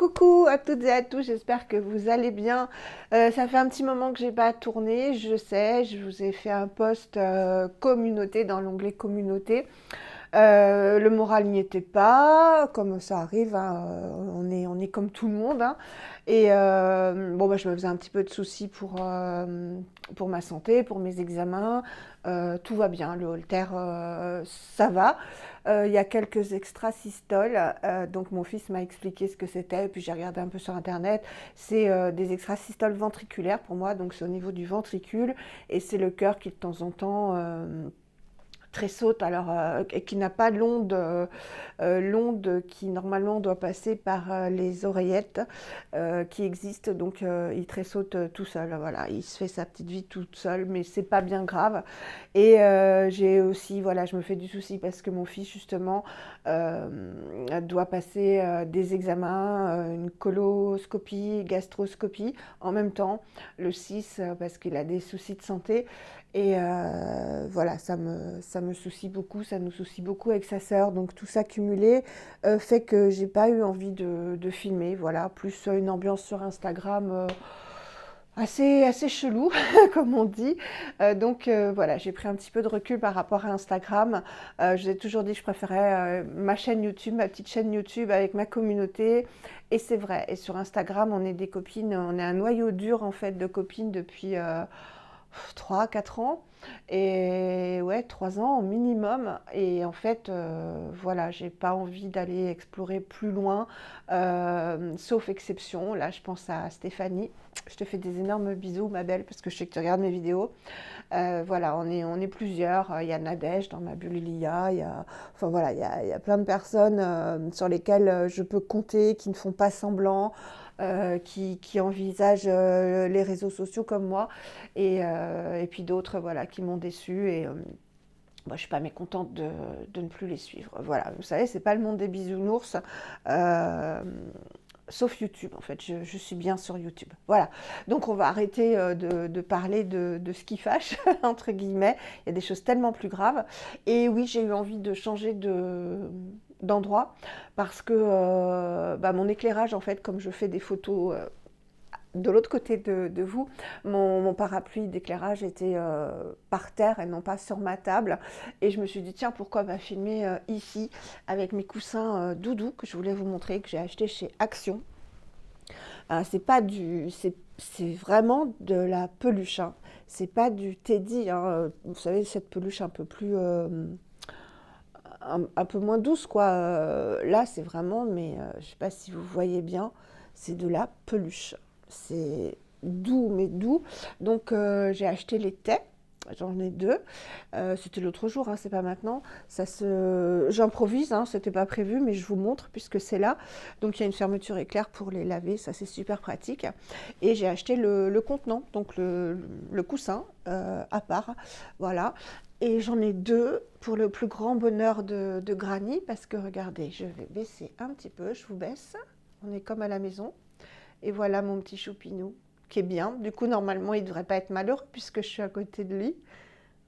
Coucou à toutes et à tous, j'espère que vous allez bien. Ça fait un petit moment que j'ai pas tourné, je sais, je vous ai fait un post communauté dans l'onglet communauté. Le moral n'y était pas, comme ça arrive, hein, on est comme tout le monde, hein. Et bon, bah, je me faisais un petit peu de soucis pour ma santé, pour mes examens. Tout va bien, le Holter, ça va. Il y a quelques extrasystoles, donc mon fils m'a expliqué ce que c'était, puis j'ai regardé un peu sur internet. C'est des extrasystoles ventriculaires pour moi, donc c'est au niveau du ventricule, et c'est le cœur qui de temps en temps tressaute, alors qui n'a pas l'onde qui normalement doit passer par les oreillettes qui existent, donc il tressaute tout seul, voilà, il se fait sa petite vie toute seule, mais c'est pas bien grave. Et j'ai aussi, voilà, je me fais du souci parce que mon fils justement doit passer des examens, une coloscopie, gastroscopie en même temps, le 6 parce qu'il a des soucis de santé. Et voilà, ça me soucie beaucoup, ça nous soucie beaucoup avec sa sœur. Donc tout ça cumulé fait que j'ai pas eu envie de filmer. Voilà, plus une ambiance sur Instagram assez chelou, comme on dit. Donc voilà, j'ai pris un petit peu de recul par rapport à Instagram. Je vous ai toujours dit que je préférais ma chaîne YouTube, ma petite chaîne YouTube avec ma communauté. Et c'est vrai. Et sur Instagram, on est des copines, on est un noyau dur en fait de copines depuis 3, 4 ans. Et ouais, 3 ans au minimum. Et en fait, voilà, j'ai pas envie d'aller explorer plus loin, sauf exception. Là, je pense à Stéphanie. Je te fais des énormes bisous, ma belle, parce que je sais que tu regardes mes vidéos. Voilà, on est plusieurs. Il y a Nadège dans ma bulle Lilia. Enfin voilà, il y a plein de personnes sur lesquelles je peux compter, qui ne font pas semblant, qui envisagent les réseaux sociaux comme moi. Et puis d'autres, voilà, qui m'ont déçue. Et moi, je suis pas mécontente de ne plus les suivre. Voilà, vous savez, c'est pas le monde des bisounours. Euh, Sauf YouTube, en fait, je suis bien sur YouTube. Voilà, donc on va arrêter de parler de ce qui fâche, entre guillemets. Il y a des choses tellement plus graves. Et oui, j'ai eu envie de changer d'endroit parce que bah, mon éclairage, en fait, comme je fais des photos de l'autre côté de vous, mon parapluie d'éclairage était par terre et non pas sur ma table. Et je me suis dit, tiens, pourquoi pas filmer ici avec mes coussins doudou que je voulais vous montrer, que j'ai acheté chez Action. C'est pas c'est vraiment de la peluche, hein. C'est pas du Teddy, hein. Vous savez, cette peluche un peu plus, un peu moins douce, quoi. Là, c'est vraiment, mais je sais pas si vous voyez bien, c'est de la peluche. C'est doux, mais doux. Donc, j'ai acheté les tais. J'en ai deux. C'était l'autre jour, hein, c'est pas maintenant. J'improvise, hein, c'était pas prévu, mais je vous montre puisque c'est là. Donc il y a une fermeture éclair pour les laver, ça c'est super pratique. Et j'ai acheté le contenant, donc le coussin à part. Voilà. Et j'en ai deux pour le plus grand bonheur de Granny, parce que regardez, je vais baisser un petit peu, je vous baisse. On est comme à la maison. Et voilà mon petit choupinou qui est bien. Du coup, normalement, il ne devrait pas être malheureux puisque je suis à côté de lui.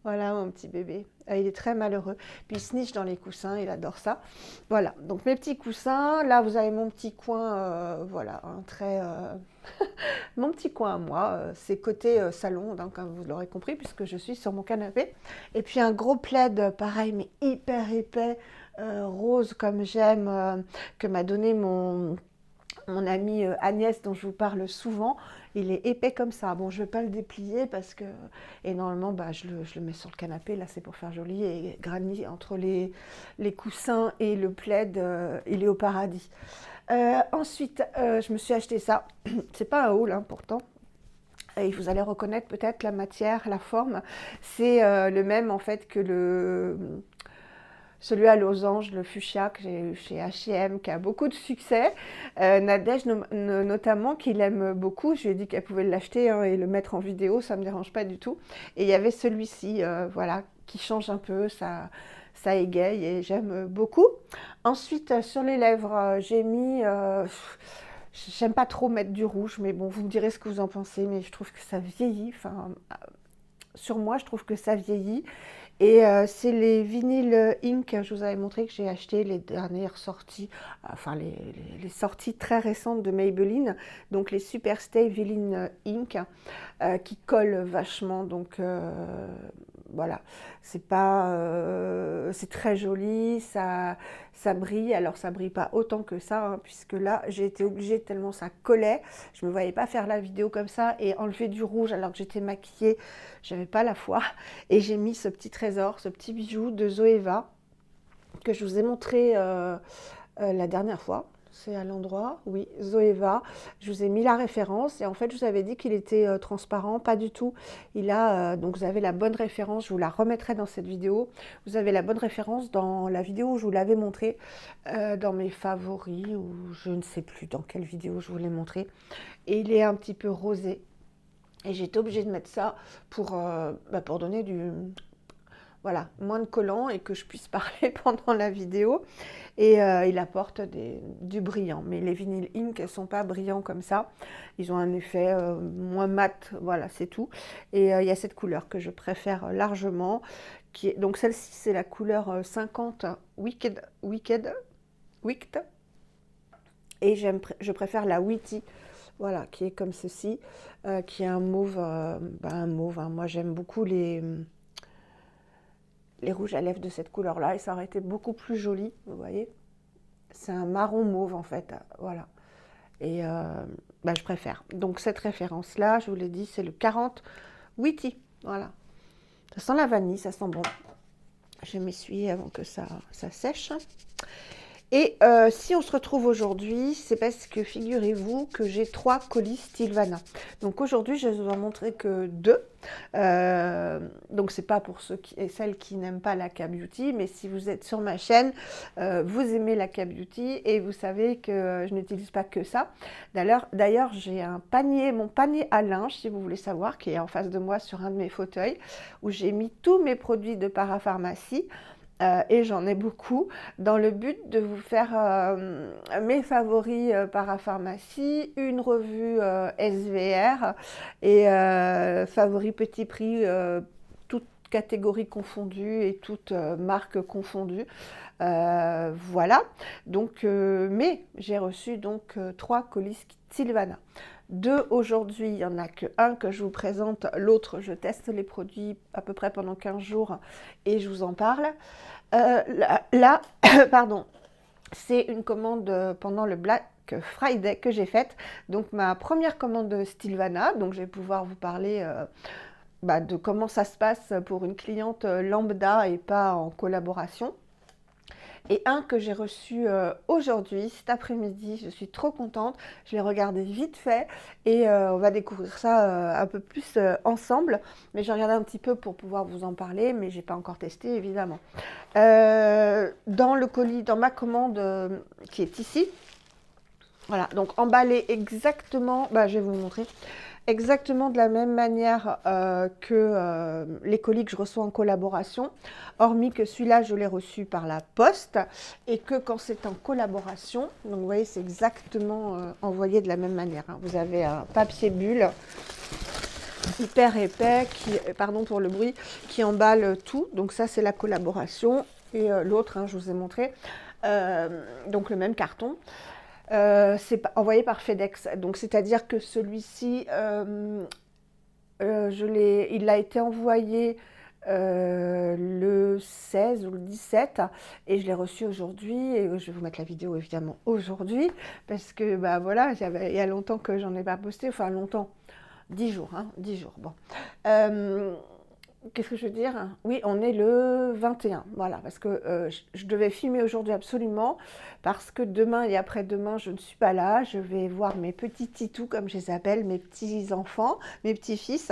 Voilà mon petit bébé. Il est très malheureux. Puis il se niche dans les coussins, il adore ça. Voilà, donc mes petits coussins. Là, vous avez mon petit coin, voilà, un très, mon petit coin à moi. C'est côté salon, donc, comme vous l'aurez compris, puisque je suis sur mon canapé. Et puis un gros plaid, pareil, mais hyper épais, rose comme j'aime, que m'a donné mon amie Agnès, dont je vous parle souvent. Il est épais comme ça. Bon, je ne vais pas le déplier parce que. Et normalement, bah, je le mets sur le canapé. Là, c'est pour faire joli. Et Granny, entre les coussins et le plaid, il est au paradis. Ensuite, je me suis acheté ça. C'est pas un haul, hein, pourtant. Et vous allez reconnaître peut-être la matière, la forme. C'est le même en fait que celui à losange, le fuchsia que j'ai eu chez H&M, qui a beaucoup de succès. Nadège notamment, qui l'aime beaucoup. Je lui ai dit qu'elle pouvait l'acheter, hein, et le mettre en vidéo, ça ne me dérange pas du tout. Et il y avait celui-ci, voilà, qui change un peu, ça égaye et j'aime beaucoup. Ensuite, sur les lèvres, j'ai mis... j'aime pas trop mettre du rouge, mais bon, vous me direz ce que vous en pensez, mais je trouve que ça vieillit. Enfin, sur moi, je trouve que ça vieillit. Et c'est les vinyles Ink, je vous avais montré que j'ai acheté les dernières sorties, enfin les sorties très récentes de Maybelline, donc les Superstay Vinyl Ink, qui collent vachement, donc voilà, c'est pas, c'est très joli, ça brille, alors ça brille pas autant que ça, hein, puisque là j'ai été obligée tellement ça collait, je me voyais pas faire la vidéo comme ça et enlever du rouge alors que j'étais maquillée, j'avais pas la foi, et j'ai mis ce petit trésor, ce petit bijou de Zoeva que je vous ai montré la dernière fois. C'est à l'endroit, oui, Zoeva. Je vous ai mis la référence et en fait, je vous avais dit qu'il était transparent, pas du tout. Il a, donc vous avez la bonne référence, je vous la remettrai dans cette vidéo. Vous avez la bonne référence dans la vidéo où je vous l'avais montré, dans mes favoris, ou je ne sais plus dans quelle vidéo je vous l'ai montré. Et il est un petit peu rosé. Et j'ai été obligée de mettre ça pour donner voilà, moins de collant et que je puisse parler pendant la vidéo. Et il apporte du brillant. Mais les vinyles Ink, elles ne sont pas brillants comme ça. Ils ont un effet moins mat, voilà, c'est tout. Et il y a cette couleur que je préfère largement. Donc celle-ci, c'est la couleur 50 Wicked. Et je préfère la Witty, voilà, qui est comme ceci, qui est un mauve, un mauve, hein. Moi, j'aime beaucoup les rouges à lèvres de cette couleur-là, et ça aurait été beaucoup plus joli, vous voyez. C'est un marron mauve, en fait, voilà. Et je préfère. Donc, cette référence-là, je vous l'ai dit, c'est le 40 Witty, voilà. Ça sent la vanille, ça sent bon. Je m'essuie avant que ça sèche. Et si on se retrouve aujourd'hui, c'est parce que figurez-vous que j'ai 3 colis Stilvana. Donc aujourd'hui, je vais vous en montrer que 2. Donc c'est pas pour ceux et celles qui n'aiment pas la K-Beauty, mais si vous êtes sur ma chaîne, vous aimez la K-Beauty et vous savez que je n'utilise pas que ça. D'ailleurs, j'ai un panier, mon panier à linge, si vous voulez savoir, qui est en face de moi sur un de mes fauteuils, où j'ai mis tous mes produits de parapharmacie. Et j'en ai beaucoup, dans le but de vous faire mes favoris parapharmacie, une revue SVR et favoris petit prix, toutes catégories confondues et toutes marques confondues. Voilà, donc, mais j'ai reçu donc 3 colis Stilvana. 2 aujourd'hui, il n'y en a qu'un que je vous présente, l'autre je teste les produits à peu près pendant 15 jours et je vous en parle. Là, pardon, c'est une commande pendant le Black Friday que j'ai faite, donc ma première commande de Stilvana, donc je vais pouvoir vous parler de comment ça se passe pour une cliente lambda et pas en collaboration. Et un que j'ai reçu aujourd'hui, cet après-midi, je suis trop contente, je l'ai regardé vite fait et on va découvrir ça un peu plus ensemble, mais j'ai regardé un petit peu pour pouvoir vous en parler, mais j'ai pas encore testé évidemment. Dans le colis, dans ma commande qui est ici, voilà, donc emballé exactement, je vais vous montrer, exactement de la même manière que les colis que je reçois en collaboration, hormis que celui-là, je l'ai reçu par la poste et que quand c'est en collaboration, donc vous voyez, c'est exactement envoyé de la même manière, hein. Vous avez un papier bulle hyper épais, pardon pour le bruit, qui emballe tout. Donc ça, c'est la collaboration. Et l'autre, hein, je vous ai montré, donc le même carton. C'est envoyé par FedEx, donc c'est-à-dire que celui-ci, il a été envoyé le 16 ou le 17 et je l'ai reçu aujourd'hui et je vais vous mettre la vidéo évidemment aujourd'hui parce que voilà, il y a longtemps que j'en ai pas posté, enfin longtemps, 10 jours, hein, 10 jours, bon. Qu'est-ce que je veux dire? Oui, on est le 21, voilà, parce que je devais filmer aujourd'hui absolument, parce que demain et après-demain, je ne suis pas là, je vais voir mes petits titous, comme je les appelle, mes petits-enfants, mes petits-fils.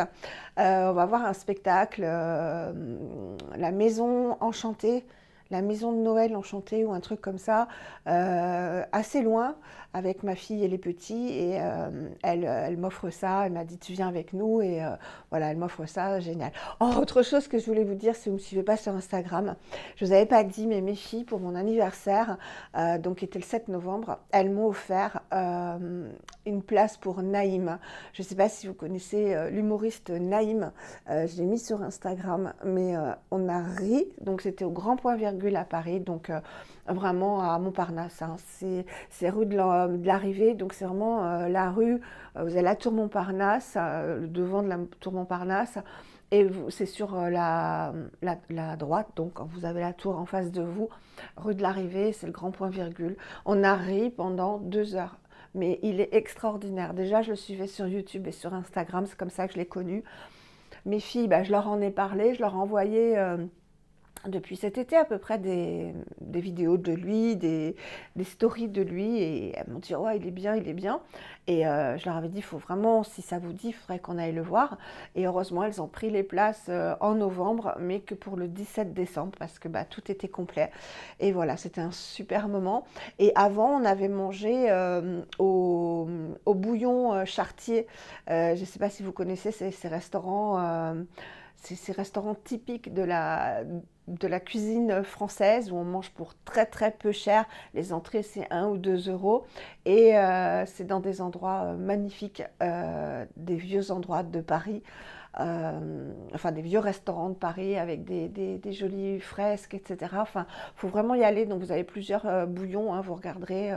On va voir un spectacle, La Maison Enchantée, la maison de Noël enchantée ou un truc comme ça, assez loin, avec ma fille et les petits, et elle m'offre ça, elle m'a dit tu viens avec nous, et voilà, elle m'offre ça, génial. Oh, autre chose que je voulais vous dire, si vous ne me suivez pas sur Instagram, je vous avais pas dit, mais mes filles, pour mon anniversaire, donc qui était le 7 novembre, elles m'ont offert une place pour Naïm. Je ne sais pas si vous connaissez l'humoriste Naïm. Je l'ai mis sur Instagram, mais on a ri. Donc c'était au Grand Point Virgule à Paris, donc vraiment à Montparnasse. Hein. C'est rue de l'Arrivée, donc c'est vraiment la rue. Vous avez la tour Montparnasse, le devant de la tour Montparnasse. Et c'est sur la droite, donc quand vous avez la tour en face de vous, rue de l'Arrivée, c'est le Grand Point Virgule. On a ri pendant 2 heures. Mais il est extraordinaire. Déjà, je le suivais sur YouTube et sur Instagram, c'est comme ça que je l'ai connu. Mes filles, bah, je leur en ai parlé, je leur ai envoyé depuis cet été à peu près des vidéos de lui, des stories de lui, et elles m'ont dit ouais, il est bien, il est bien. Et je leur avais dit, il faut vraiment, si ça vous dit, il faudrait qu'on aille le voir. Et heureusement, elles ont pris les places en novembre, mais que pour le 17 décembre, parce que bah, tout était complet. Et voilà, c'était un super moment. Et avant, on avait mangé au bouillon Chartier. Je ne sais pas si vous connaissez ces restaurants. Ces restaurants typiques de la cuisine française où on mange pour très très peu cher. Les entrées, c'est 1 ou 2 euros. Et c'est dans des endroits magnifiques, des vieux endroits de Paris. Enfin des vieux restaurants de Paris avec des jolies fresques, etc. Enfin, il faut vraiment y aller. Donc vous avez plusieurs bouillons, hein, vous regarderez.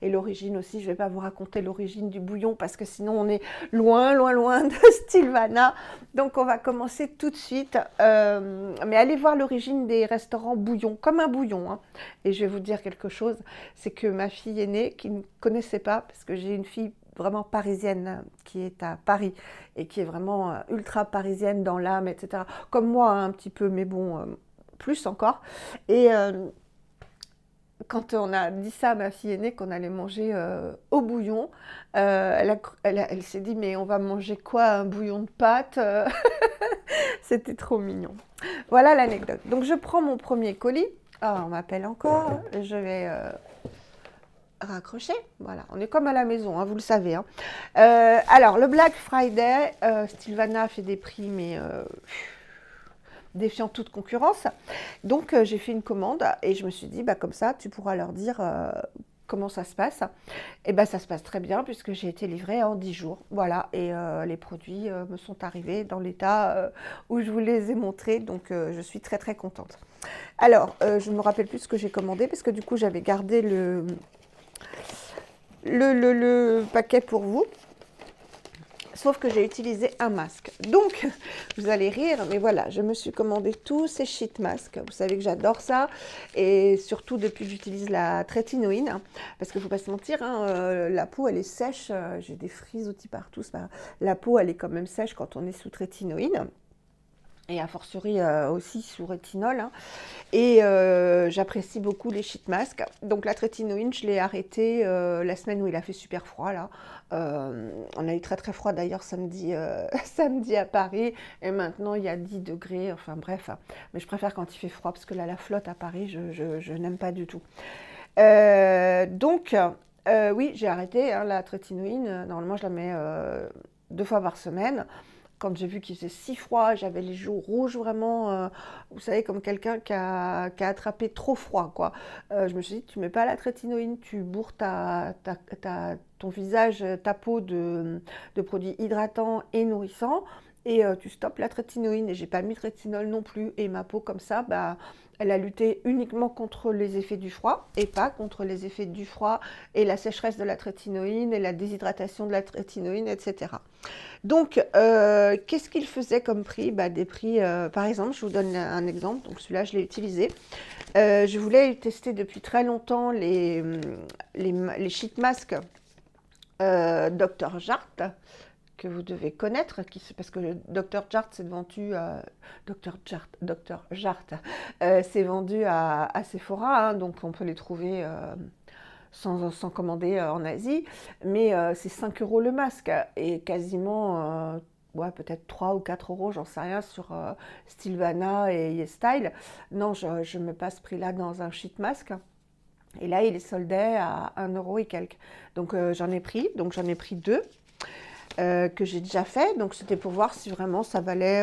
Et l'origine aussi, je ne vais pas vous raconter l'origine du bouillon parce que sinon on est loin, loin, loin de Stilvana. Donc on va commencer tout de suite. Mais allez voir l'origine des restaurants bouillon, comme un bouillon. Hein. Et je vais vous dire quelque chose, c'est que ma fille aînée, qui ne connaissait pas, parce que j'ai une fille vraiment parisienne qui est à Paris et qui est vraiment ultra parisienne dans l'âme, etc. Comme moi, hein, un petit peu, mais bon, plus encore. Et quand on a dit ça à ma fille aînée, qu'on allait manger au bouillon, elle s'est dit, mais on va manger quoi, un bouillon de pâtes? C'était trop mignon. Voilà l'anecdote. Donc je prends mon premier colis. Ah, on m'appelle encore. Je vais raccrocher. Voilà, on est comme à la maison, hein, vous le savez. Hein. Alors, le Black Friday, Stilvana a fait des prix, mais défiant toute concurrence. Donc, j'ai fait une commande et je me suis dit, bah, comme ça, tu pourras leur dire comment ça se passe. Et ben, ça se passe très bien puisque j'ai été livrée en 10 jours. Voilà, et les produits me sont arrivés dans l'état où je vous les ai montrés. Donc, je suis très, très contente. Alors, je ne me rappelle plus ce que j'ai commandé parce que du coup, j'avais gardé le paquet pour vous, sauf que j'ai utilisé un masque. Donc, vous allez rire, mais voilà, je me suis commandé tous ces sheet masks. Vous savez que j'adore ça, et surtout depuis que j'utilise la trétinoïne, hein, parce qu'il ne faut pas se mentir, hein, la peau, elle est sèche, j'ai des frisottis partout, la peau, elle est quand même sèche quand on est sous trétinoïne. Et a fortiori aussi sous rétinol. Hein. Et j'apprécie beaucoup les sheet masks. Donc la trétinoïne, je l'ai arrêtée la semaine où il a fait super froid. Là. On a eu très très froid d'ailleurs samedi, samedi à Paris. Et maintenant il y a 10 degrés. Enfin bref. Mais je préfère quand il fait froid parce que là la flotte à Paris, je n'aime pas du tout. Donc oui, j'ai arrêté hein, la trétinoïne. Normalement je la mets 2 fois par semaine. Quand j'ai vu qu'il faisait si froid, j'avais les joues rouges vraiment, vous savez, comme quelqu'un qui a attrapé trop froid, quoi. Je me suis dit, tu mets pas la trétinoïne, tu bourres ton visage, ta peau de produits hydratants et nourrissants, et tu stoppes la trétinoïne. Et j'ai pas mis de rétinol non plus, et ma peau comme ça, bah, elle a lutté uniquement contre les effets du froid et pas contre les effets du froid et la sécheresse de la trétinoïne et la déshydratation de la trétinoïne, etc. Donc, qu'est-ce qu'il faisait comme prix? Bah, des prix, par exemple, je vous donne un exemple, donc celui-là, je l'ai utilisé. Je voulais tester depuis très longtemps les sheet masks Dr. Jart, que vous devez connaître, parce que le Dr. Jart s'est vendu Dr. Jart, c'est vendu à Sephora, hein, donc on peut les trouver sans commander en Asie, mais c'est 5 € le masque et quasiment ouais, peut-être 3 ou 4 €, j'en sais rien, sur Stilvana et YesStyle. Non, je ne mets pas ce prix-là dans un sheet mask. Et là, il est soldé à 1 € et quelques. Donc j'en ai pris 2. que j'ai déjà fait. Donc c'était pour voir si vraiment ça valait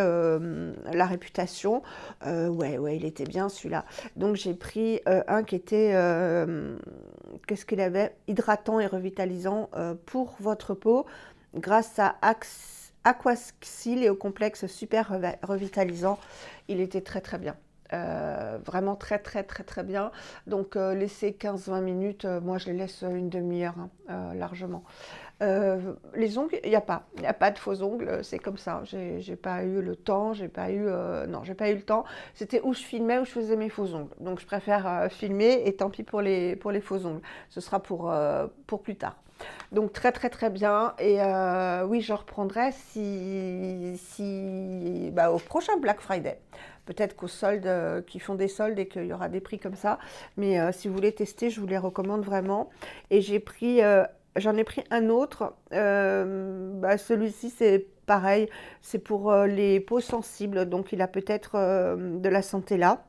la réputation. Ouais, il était bien celui-là. Donc j'ai pris un qui était, qu'est-ce qu'il avait? Hydratant et revitalisant pour votre peau grâce à Aquaxil et au complexe super revitalisant. Il était très très bien. Vraiment très très très très bien. Donc laisser 15-20 minutes, moi je les laisse une demi-heure hein, largement. Les ongles, il y a pas de faux ongles, c'est comme ça. J'ai pas eu le temps, j'ai pas eu, non, j'ai pas eu le temps. C'était où je filmais, où je faisais mes faux ongles. Donc je préfère filmer et tant pis pour les faux ongles. Ce sera pour plus tard. Donc très très très bien. Et oui, je reprendrai bah, au prochain Black Friday. Peut-être qu'aux soldes, qu'ils font des soldes et qu'il y aura des prix comme ça. Mais si vous voulez tester, je vous les recommande vraiment. Et j'en ai pris un autre. Bah, celui-ci, c'est pareil. C'est pour les peaux sensibles. Donc il a peut-être de la santé là.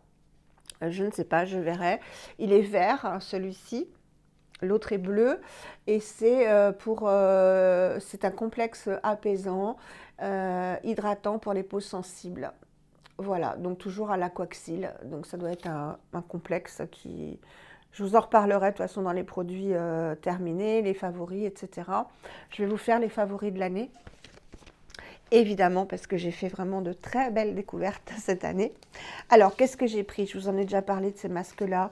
Je ne sais pas, je verrai. Il est vert, hein, celui-ci. L'autre est bleu et c'est un complexe apaisant, hydratant pour les peaux sensibles. Voilà, donc toujours à l'aquaxil. Donc ça doit être un complexe qui... Je vous en reparlerai de toute façon dans les produits terminés, les favoris, etc. Je vais vous faire les favoris de l'année. Évidemment, parce que j'ai fait vraiment de très belles découvertes cette année. Alors, qu'est-ce que j'ai pris? Je vous en ai déjà parlé de ces masques-là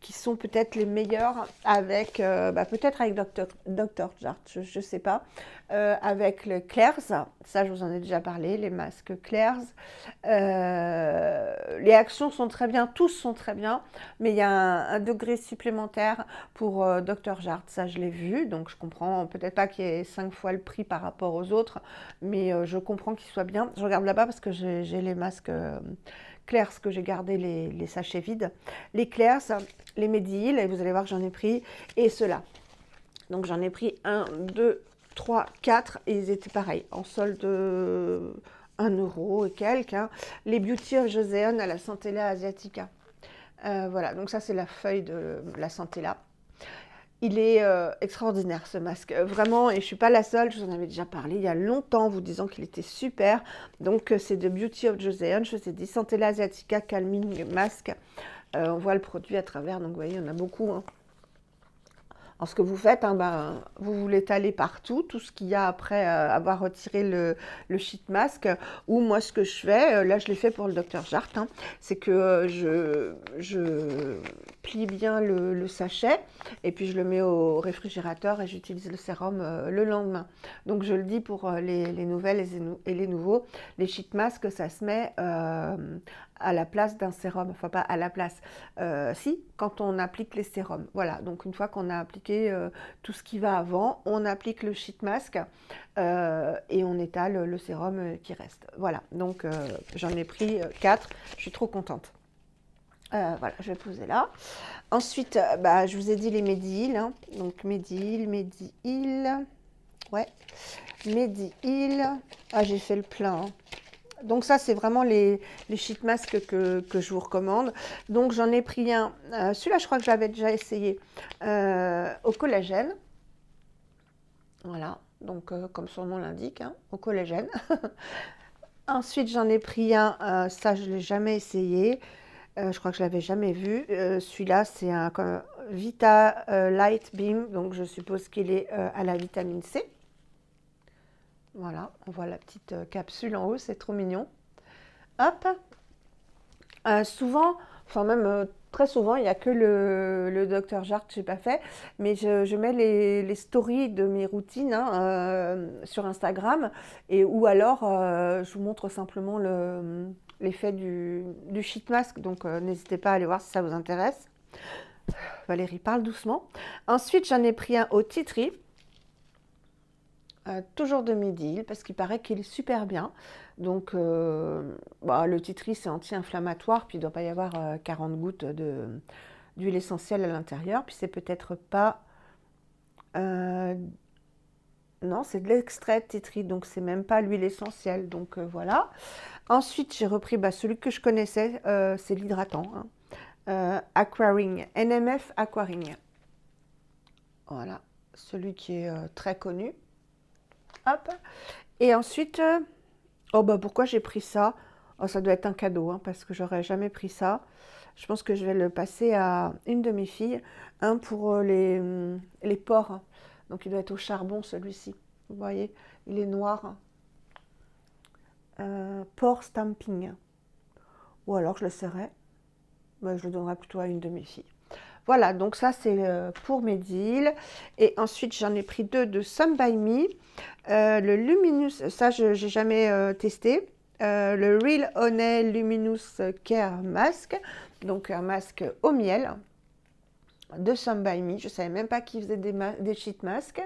qui sont peut-être les meilleurs avec, peut-être avec Dr. Jart, je ne sais pas, avec le Claire's, ça je vous en ai déjà parlé, les masques Claire's. Les actions sont très bien, tous sont très bien, mais il y a un degré supplémentaire pour Dr. Jart, ça je l'ai vu, donc je comprends, peut-être pas qu'il y ait 5 fois le prix par rapport aux autres, mais je comprends qu'il soit bien. Je regarde là-bas parce que j'ai les masques Claire's que j'ai gardé les sachets vides. Les Claire's, les Mediheal, et vous allez voir que j'en ai pris, et ceux-là. Donc j'en ai pris 1, 2, 3, 4, et ils étaient pareils, en solde 1 euro et quelques. Hein. Les Beauty of Joseon à la Centella Asiatica. Voilà, donc ça c'est la feuille de la Centella. Il est extraordinaire ce masque, vraiment, et je ne suis pas la seule, je vous en avais déjà parlé il y a longtemps, vous disant qu'il était super. Donc c'est de Beauty of Joseon, je vous ai dit Centella Asiatica Calming Mask. On voit le produit à travers, donc vous voyez, il y en a beaucoup. Hein. Alors, ce que vous faites, hein, vous l'étalez partout, tout ce qu'il y a après avoir retiré le sheet mask. Ou moi, ce que je fais, là je l'ai fait pour le Dr. Jart, hein, c'est que je plie bien le sachet et puis je le mets au réfrigérateur et j'utilise le sérum le lendemain. Donc je le dis pour les nouvelles et les nouveaux, les sheet masks, ça se met à la place d'un sérum, enfin pas à la place, si, quand on applique les sérums. Voilà, donc une fois qu'on a appliqué tout ce qui va avant, on applique le sheet mask et on étale le sérum qui reste. Voilà, donc j'en ai pris 4, je suis trop contente. Voilà, je vais poser là. Ensuite, je vous ai dit les Mediheal, hein. Donc Mediheal, ouais, Mediheal. Ah, j'ai fait le plein. Hein. Donc ça, c'est vraiment les sheet masks que je vous recommande. Donc j'en ai pris un, celui-là je crois que j'avais déjà essayé, au collagène. Voilà, donc comme son nom l'indique, hein, au collagène. Ensuite j'en ai pris un, ça je ne l'ai jamais essayé, je crois que je ne l'avais jamais vu. Celui-là c'est un Vita Light Beam, donc je suppose qu'il est à la vitamine C. Voilà, on voit la petite capsule en haut, c'est trop mignon. Hop. Souvent, enfin même très souvent, il n'y a que le Dr. Jart que je n'ai pas fait, mais je mets les stories de mes routines hein, sur Instagram, ou alors je vous montre simplement l'effet du sheet mask, donc n'hésitez pas à aller voir si ça vous intéresse. Valérie parle doucement. Ensuite, j'en ai pris un au tea tree. Toujours de Mediheal parce qu'il paraît qu'il est super bien. Donc le tea tree c'est anti-inflammatoire, puis il ne doit pas y avoir 40 gouttes d'huile essentielle à l'intérieur. Puis c'est peut-être pas... non, c'est de l'extrait de tea tree, donc c'est même pas l'huile essentielle. Donc voilà. Ensuite, j'ai repris celui que je connaissais, c'est l'hydratant. Hein. Aquaring, NMF Aquaring. Voilà, celui qui est très connu. Hop. Et ensuite, oh bah pourquoi j'ai pris ça? Oh, ça doit être un cadeau, hein, parce que j'aurais jamais pris ça. Je pense que je vais le passer à une de mes filles. Un pour les porcs. Donc il doit être au charbon celui-ci. Vous voyez, il est noir. Porc stamping. Ou alors je le serrais. Bah, je le donnerai plutôt à une de mes filles. Voilà, donc ça c'est pour mes deals. Et ensuite j'en ai pris deux de Some by Me. Le Luminous, ça je n'ai jamais testé. Le Real Honey Luminous Care Mask. Donc un masque au miel de Some by Me. Je ne savais même pas qu'ils faisaient des sheet masks.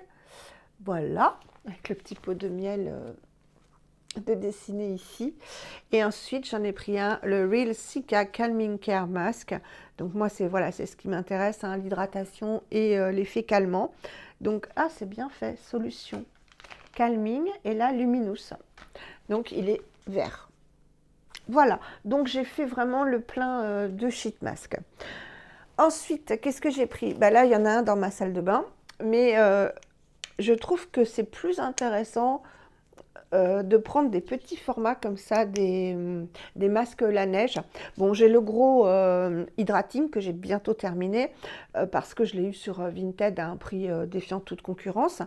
Voilà, avec le petit pot de miel de dessiner ici. Et ensuite, j'en ai pris un, le Real Cica Calming Care Mask. Donc moi, c'est voilà, c'est ce qui m'intéresse, hein, l'hydratation et l'effet calmant. Donc, ah, c'est bien fait, solution. Calming et là, Luminous. Donc, il est vert. Voilà, donc j'ai fait vraiment le plein de sheet mask. Ensuite, qu'est-ce que j'ai pris? Bah là, il y en a un dans ma salle de bain, mais je trouve que c'est plus intéressant de prendre des petits formats comme ça, des masques la neige. Bon, j'ai le gros hydrating que j'ai bientôt terminé parce que je l'ai eu sur Vinted à un prix défiant toute concurrence.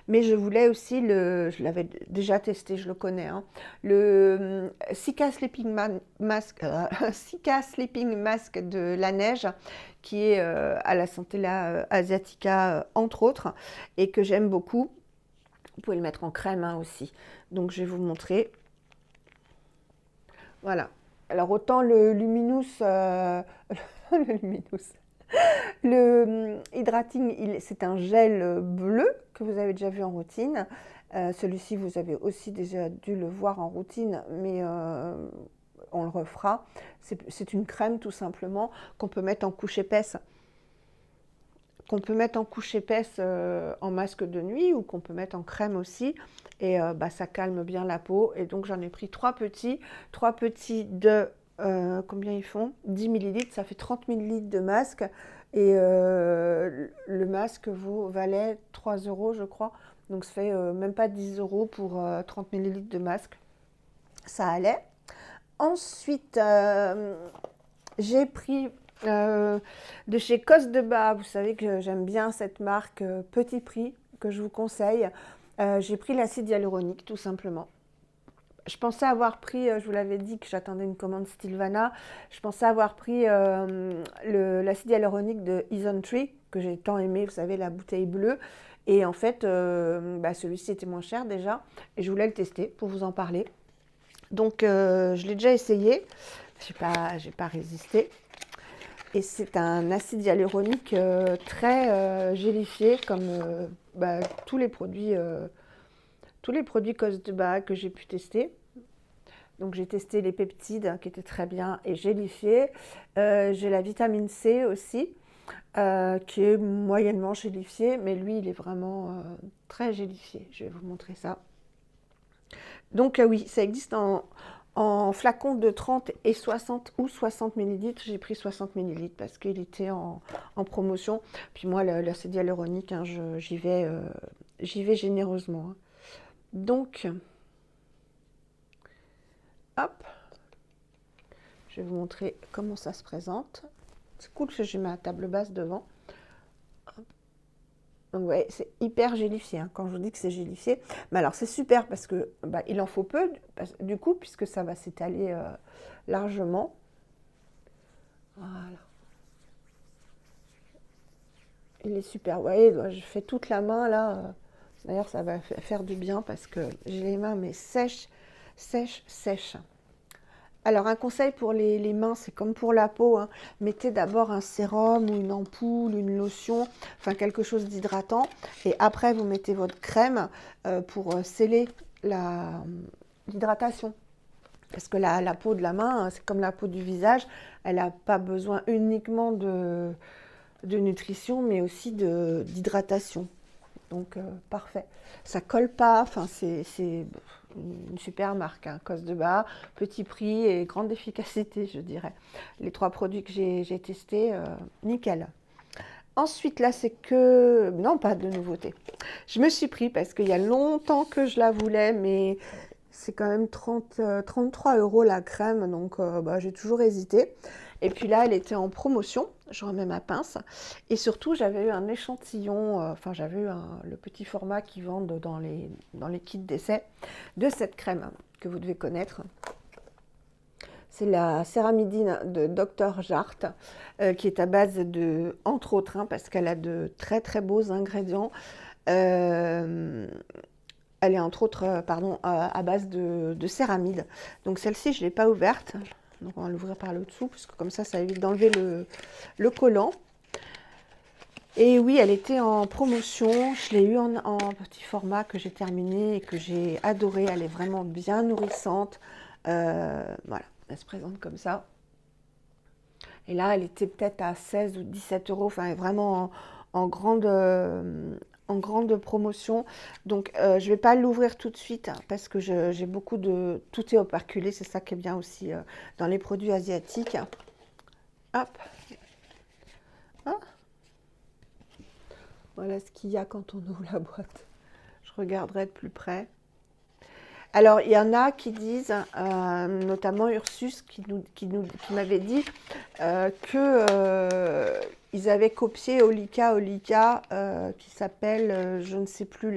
Mais je voulais aussi, je l'avais déjà testé, je le connais, hein, le Cica Sleeping Mask, Cica Sleeping Mask de la neige qui est à la Centella Asiatica entre autres et que j'aime beaucoup. Vous pouvez le mettre en crème hein, aussi. Donc je vais vous montrer. Voilà. Alors autant le Luminous, le Luminous, le Hydrating, c'est un gel bleu que vous avez déjà vu en routine. Celui-ci, vous avez aussi déjà dû le voir en routine, mais on le refera. C'est une crème tout simplement qu'on peut mettre en couche épaisse. En masque de nuit ou qu'on peut mettre en crème aussi. Et bah, ça calme bien la peau. Et donc j'en ai pris 3 petits. 3 petits de, combien ils font? 10 millilitres, ça fait 30 millilitres de masque. Et le masque valait 3 euros je crois. Donc ça fait même pas 10 euros pour 30 millilitres de masque. Ça allait. Ensuite, j'ai pris de chez Cos de Bas. Vous savez que j'aime bien cette marque petit prix que je vous conseille. J'ai pris l'acide hyaluronique tout simplement. Je pensais avoir pris, je vous l'avais dit que j'attendais une commande Stilvana, je pensais avoir pris l'acide hyaluronique de Isontree que j'ai tant aimé, vous savez la bouteille bleue. Et en fait, bah, celui-ci était moins cher déjà et je voulais le tester pour vous en parler. Donc je l'ai déjà essayé, j'ai pas résisté. Et c'est un acide hyaluronique très gélifié, comme bah, tous les produits Cos de Bas que j'ai pu tester. Donc j'ai testé les peptides qui étaient très bien et gélifiés. J'ai la vitamine C aussi, qui est moyennement gélifiée, mais lui il est vraiment très gélifié. Je vais vous montrer ça. Donc oui, ça existe en flacon de 30 et 60 ou 60 millilitres. J'ai pris 60 millilitres parce qu'il était en promotion. Puis moi, l'acide hyaluronique, hein, j'y vais généreusement. Hein. Donc, hop, je vais vous montrer comment ça se présente. C'est cool que j'ai ma table basse devant. Donc ouais, c'est hyper gélifié, hein, quand je vous dis que c'est gélifié. Mais alors c'est super parce que bah, il en faut peu du coup puisque ça va s'étaler largement. Voilà. Il est super. Vous voyez, je fais toute la main là. D'ailleurs ça va faire du bien parce que j'ai les mains mais sèches, sèches, sèches. Alors un conseil pour les mains, c'est comme pour la peau, hein. Mettez d'abord un sérum ou une ampoule, une lotion, enfin quelque chose d'hydratant. Et après, vous mettez votre crème pour sceller l'hydratation. Parce que la peau de la main, c'est comme la peau du visage, elle n'a pas besoin uniquement de nutrition, mais aussi d'hydratation. Donc parfait. Ça colle pas, enfin c'est une super marque, hein. Cos de Bas, petit prix et grande efficacité, je dirais. Les 3 produits que j'ai testés, nickel. Ensuite, là, c'est que... Non, pas de nouveauté. Je me suis pris parce qu'il y a longtemps que je la voulais, mais c'est quand même 33 euros la crème, donc bah, j'ai toujours hésité. Et puis là, elle était en promotion, je remets ma pince. Et surtout, j'avais eu un échantillon, enfin j'avais eu le petit format qu'ils vendent dans les kits d'essai de cette crème que vous devez connaître. C'est la céramidine de Dr. Jart, qui est à base de, entre autres, hein, parce qu'elle a de très très beaux ingrédients. Euh, Elle est entre autres pardon, à base de céramide. Donc celle-ci, je ne l'ai pas ouverte. Donc on va l'ouvrir par le dessous, parce que comme ça évite d'enlever le collant. Et oui, elle était en promotion. Je l'ai eu en petit format que j'ai terminé et que j'ai adoré. Elle est vraiment bien nourrissante. Voilà, elle se présente comme ça. Et là, elle était peut-être à 16 ou 17 euros. Enfin, vraiment en grande promotion. Donc, je ne vais pas l'ouvrir tout de suite hein, parce que j'ai beaucoup de... Tout est operculé. C'est ça qui est bien aussi dans les produits asiatiques. Hop. Ah, voilà ce qu'il y a quand on ouvre la boîte. Je regarderai de plus près. Alors, il y en a qui disent, notamment Ursus, qui m'avait dit qu'ils avaient copié Olika, qui s'appelle, je ne sais plus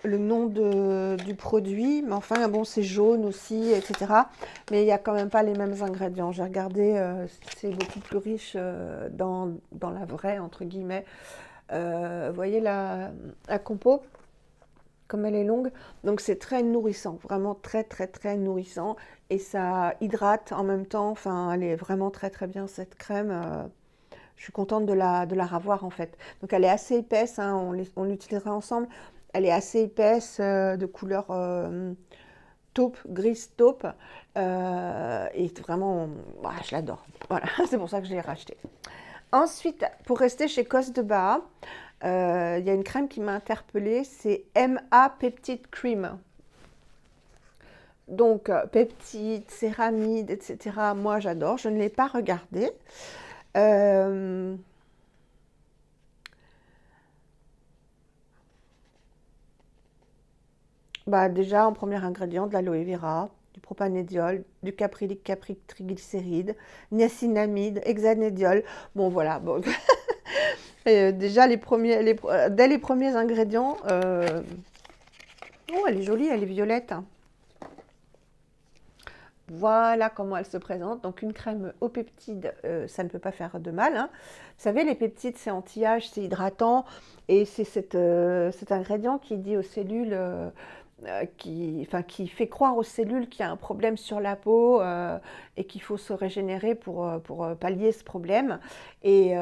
le nom du produit, mais enfin, bon, c'est jaune aussi, etc. Mais il n'y a quand même pas les mêmes ingrédients. J'ai regardé, c'est beaucoup plus riche dans la vraie, entre guillemets. Vous voyez la compo? Comme elle est longue. Donc c'est très nourrissant, vraiment très très très nourrissant. Et ça hydrate en même temps. Enfin, elle est vraiment très très bien cette crème. Je suis contente de la revoir en fait. Donc elle est assez épaisse, hein, on l'utilisera ensemble. Elle est assez épaisse, de couleur taupe, grise taupe. Et vraiment, je l'adore. Voilà, c'est pour ça que je l'ai racheté. Ensuite, pour rester chez Cos de Bas, il y a une crème qui m'a interpellée, c'est MA Peptide Cream. Donc, peptides, céramides, etc. Moi, j'adore. Je ne l'ai pas regardé. Euh, Bah, déjà, en premier ingrédient, de l'aloe vera, du propanédiol, du caprylique triglycéride, niacinamide, hexanédiol. Bon, voilà. Bon. Et, déjà, dès les premiers ingrédients, oh, elle est jolie, elle est violette. Voilà comment elle se présente. Donc une crème aux peptides, ça ne peut pas faire de mal, hein. Vous savez, les peptides, c'est anti-âge, c'est hydratant. Et c'est cet ingrédient qui dit aux cellules, qui fait croire aux cellules qu'il y a un problème sur la peau et qu'il faut se régénérer pour pallier ce problème et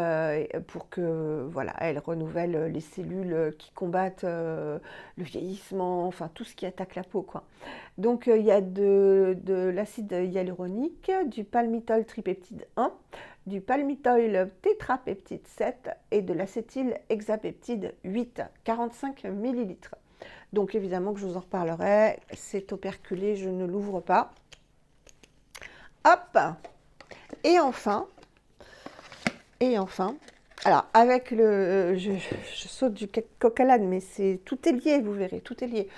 pour que voilà, elle renouvelle les cellules qui combattent le vieillissement, enfin tout ce qui attaque la peau, quoi. Donc il y a de l'acide hyaluronique, du palmitoyl tripeptide 1, du palmitoyl tétrapeptide 7 et de l'acétyl hexapeptide 8, 45 millilitres. Donc évidemment que je vous en reparlerai, c'est operculé, je ne l'ouvre pas. Hop. Et enfin, alors avec je saute du coq à l'âne, mais tout est lié, vous verrez, tout est lié.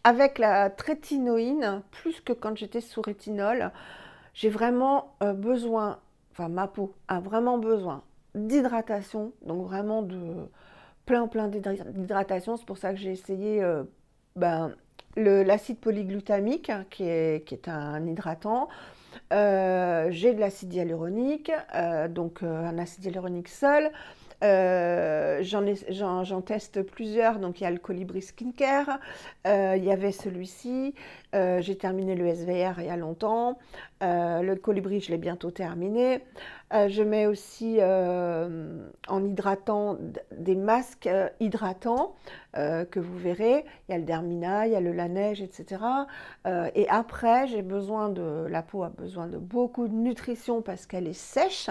Avec la trétinoïne, plus que quand j'étais sous rétinol, j'ai vraiment besoin, enfin ma peau a vraiment besoin d'hydratation, donc vraiment de plein d'hydratation. C'est pour ça que j'ai essayé l'acide polyglutamique, hein, qui est un hydratant. J'ai de l'acide hyaluronique, donc un acide hyaluronique seul. J'en teste plusieurs, donc il y a le Colibri Skincare, il y avait celui-ci, j'ai terminé le SVR il y a longtemps, le Colibri je l'ai bientôt terminé. Je mets aussi en hydratant des masques hydratants que vous verrez, il y a le Dermina, il y a le Laneige, etc. Et après, la peau a besoin de beaucoup de nutrition parce qu'elle est sèche,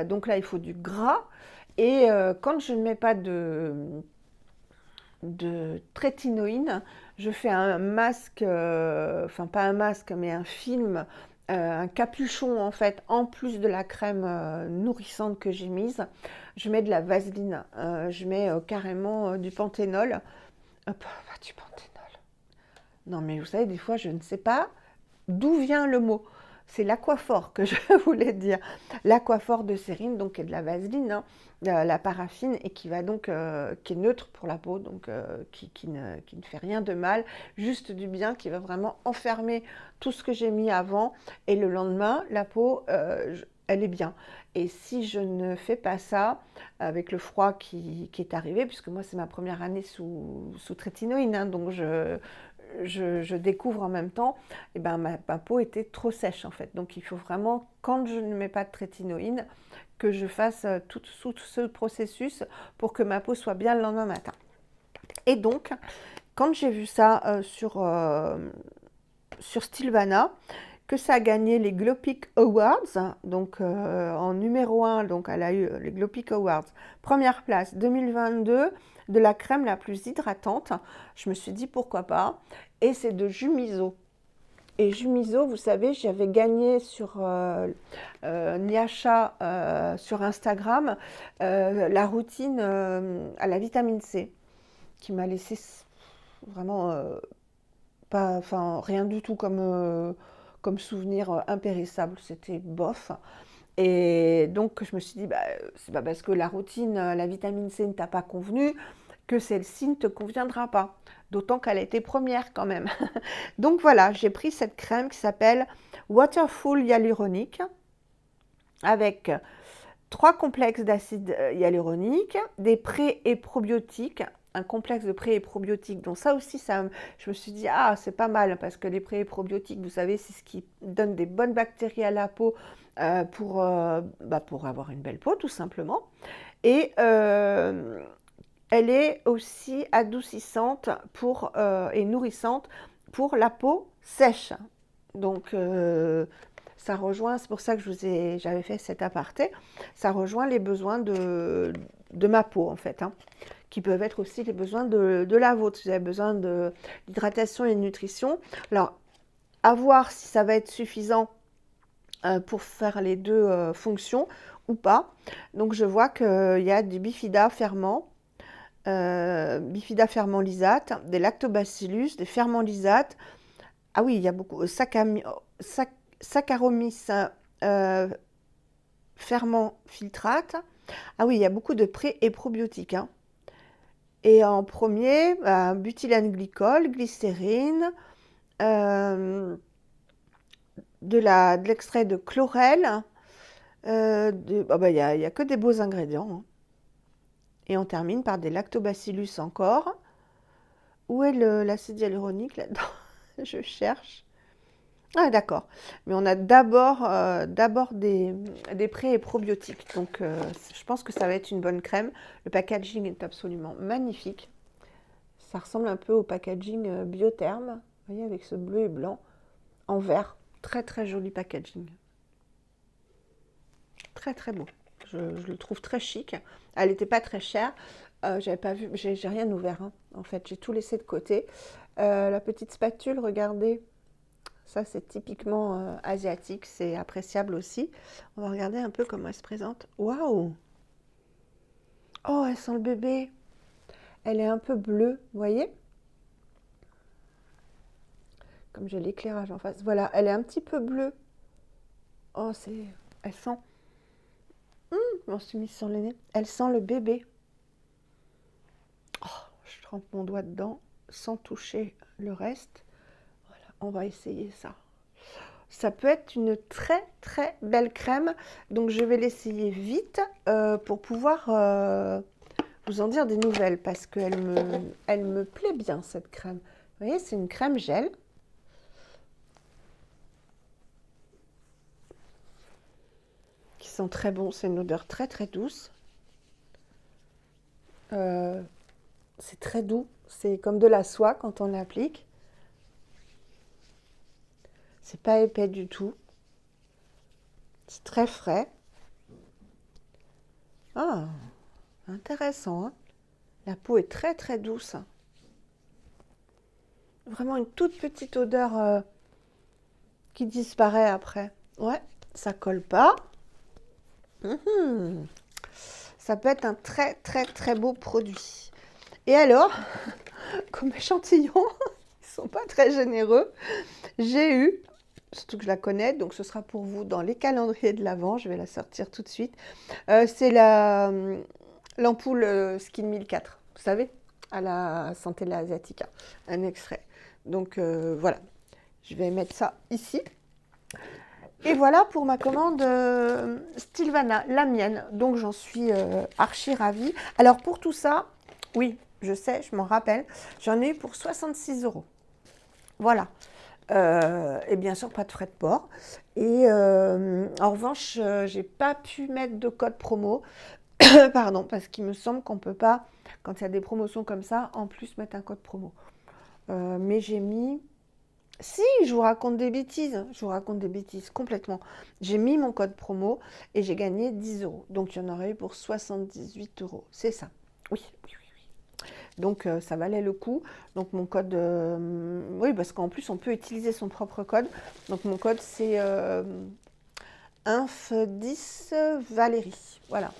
donc là il faut du gras. Et quand je ne mets pas de trétinoïne, je fais un masque, enfin pas un masque, mais un film un capuchon en fait, en plus de la crème nourrissante que j'ai mise, je mets de la vaseline. Je mets carrément du panthénol. Hop, du panthénol. Non mais vous savez, des fois je ne sais pas d'où vient le mot. C'est l'aquaphor que je voulais dire. L'aquaphor de Cérine, donc est de la vaseline, hein, la paraffine, et qui va donc, qui est neutre pour la peau, donc qui ne fait rien de mal, juste du bien, qui va vraiment enfermer tout ce que j'ai mis avant. Et le lendemain, la peau, elle est bien. Et si je ne fais pas ça, avec le froid qui est arrivé, puisque moi c'est ma première année sous trétinoïne, hein, donc je découvre en même temps, et ben ma peau était trop sèche en fait. Donc il faut vraiment, quand je ne mets pas de trétinoïne, que je fasse tout ce processus pour que ma peau soit bien le lendemain matin. Et donc, quand j'ai vu ça sur Stilvana, que ça a gagné les Glopic Awards, donc en numéro 1, donc elle a eu les Glopic Awards, première place 2022, de la crème la plus hydratante, je me suis dit pourquoi pas, et c'est de Jumiso. Et Jumiso, vous savez, j'avais gagné sur Nyasha sur Instagram la routine à la vitamine C, qui m'a laissé vraiment pas, enfin, rien du tout comme souvenir impérissable, c'était bof. Et donc je me suis dit, bah, c'est pas parce que la routine, la vitamine C ne t'a pas convenu que celle-ci ne te conviendra pas. D'autant qu'elle a été première quand même. Donc voilà, j'ai pris cette crème qui s'appelle Waterful Hyaluronique avec 3 complexes d'acide hyaluronique, des pré- et probiotiques, un complexe de pré- et probiotiques. Donc ça aussi, je me suis dit, ah, c'est pas mal, parce que les pré- et probiotiques, vous savez, c'est ce qui donne des bonnes bactéries à la peau pour avoir une belle peau, tout simplement. Et elle est aussi adoucissante et nourrissante pour la peau sèche. Donc, ça rejoint, c'est pour ça que j'avais fait cet aparté, ça rejoint les besoins de ma peau, en fait, hein, qui peuvent être aussi les besoins de la vôtre. Si vous avez besoin d'hydratation et de nutrition, alors, à voir si ça va être suffisant pour faire les deux fonctions ou pas. Donc, je vois qu'il y a du bifida ferment, bifida ferment lysate, des lactobacillus, des ferments lysates. Ah oui, il y a beaucoup. Saccharomyces ferment filtrate. Ah oui, il y a beaucoup de pré- et probiotiques, hein. Et en premier, butylène glycol, glycérine, euh, de l'extrait de chlorelle. Il y a que des beaux ingrédients, hein. Et on termine par des lactobacillus encore. Où est l'acide hyaluronique là-dedans? Je cherche. Ah d'accord. Mais on a d'abord des pré- et probiotiques. Donc je pense que ça va être une bonne crème. Le packaging est absolument magnifique. Ça ressemble un peu au packaging Biotherm. Vous voyez, avec ce bleu et blanc en vert. Très très joli packaging. Très très beau. Je le trouve très chic. Elle n'était pas très chère. J'avais pas vu, j'ai rien ouvert, hein. En fait, j'ai tout laissé de côté. La petite spatule, regardez. Ça, c'est typiquement asiatique, c'est appréciable aussi. On va regarder un peu comment elle se présente. Waouh! Oh, elle sent le bébé. Elle est un peu bleue, vous voyez? Comme j'ai l'éclairage en face. Voilà, elle est un petit peu bleue. Oh, c'est... Elle sent... je m'en suis mise sur le nez. Elle sent le bébé. Oh, je trempe mon doigt dedans sans toucher le reste. Voilà, on va essayer ça. Ça peut être une très très belle crème. Donc je vais l'essayer vite pour pouvoir vous en dire des nouvelles parce elle me plaît bien cette crème. Vous voyez, c'est une crème gel. Qui sent très bon, c'est une odeur très très douce. Euh, c'est très doux, c'est comme de la soie quand on l'applique. C'est pas épais du tout. C'est très frais. Ah, intéressant, hein. La peau est très très douce. Vraiment une toute petite odeur qui disparaît après. Ouais, ça colle pas. Mhm. Ça peut être un très très très beau produit. Et alors, comme échantillon, ils sont pas très généreux. J'ai eu, surtout que je la connais, donc ce sera pour vous dans les calendriers de l'Avent. Je vais la sortir tout de suite. C'est l'ampoule Skin 1004, vous savez, à la Santé Asiatica, un extrait. Donc voilà, je vais mettre ça ici. Et voilà pour ma commande Stilvana, la mienne. Donc j'en suis archi ravie. Alors pour tout ça, oui, je sais, je m'en rappelle, j'en ai eu pour 66 €. Voilà. Et bien sûr, pas de frais de port. Et en revanche, j'ai pas pu mettre de code promo. Pardon, parce qu'il me semble qu'on peut pas, quand il y a des promotions comme ça, en plus mettre un code promo. Mais j'ai mis... Si, je vous raconte des bêtises, je vous raconte des bêtises complètement. J'ai mis mon code promo et j'ai gagné 10 €. Donc il y en aurait eu pour 78 €. C'est ça. Oui, oui, oui. Donc ça valait le coup. Donc mon code, oui, parce qu'en plus on peut utiliser son propre code. Donc mon code c'est inf10 Valérie. Voilà.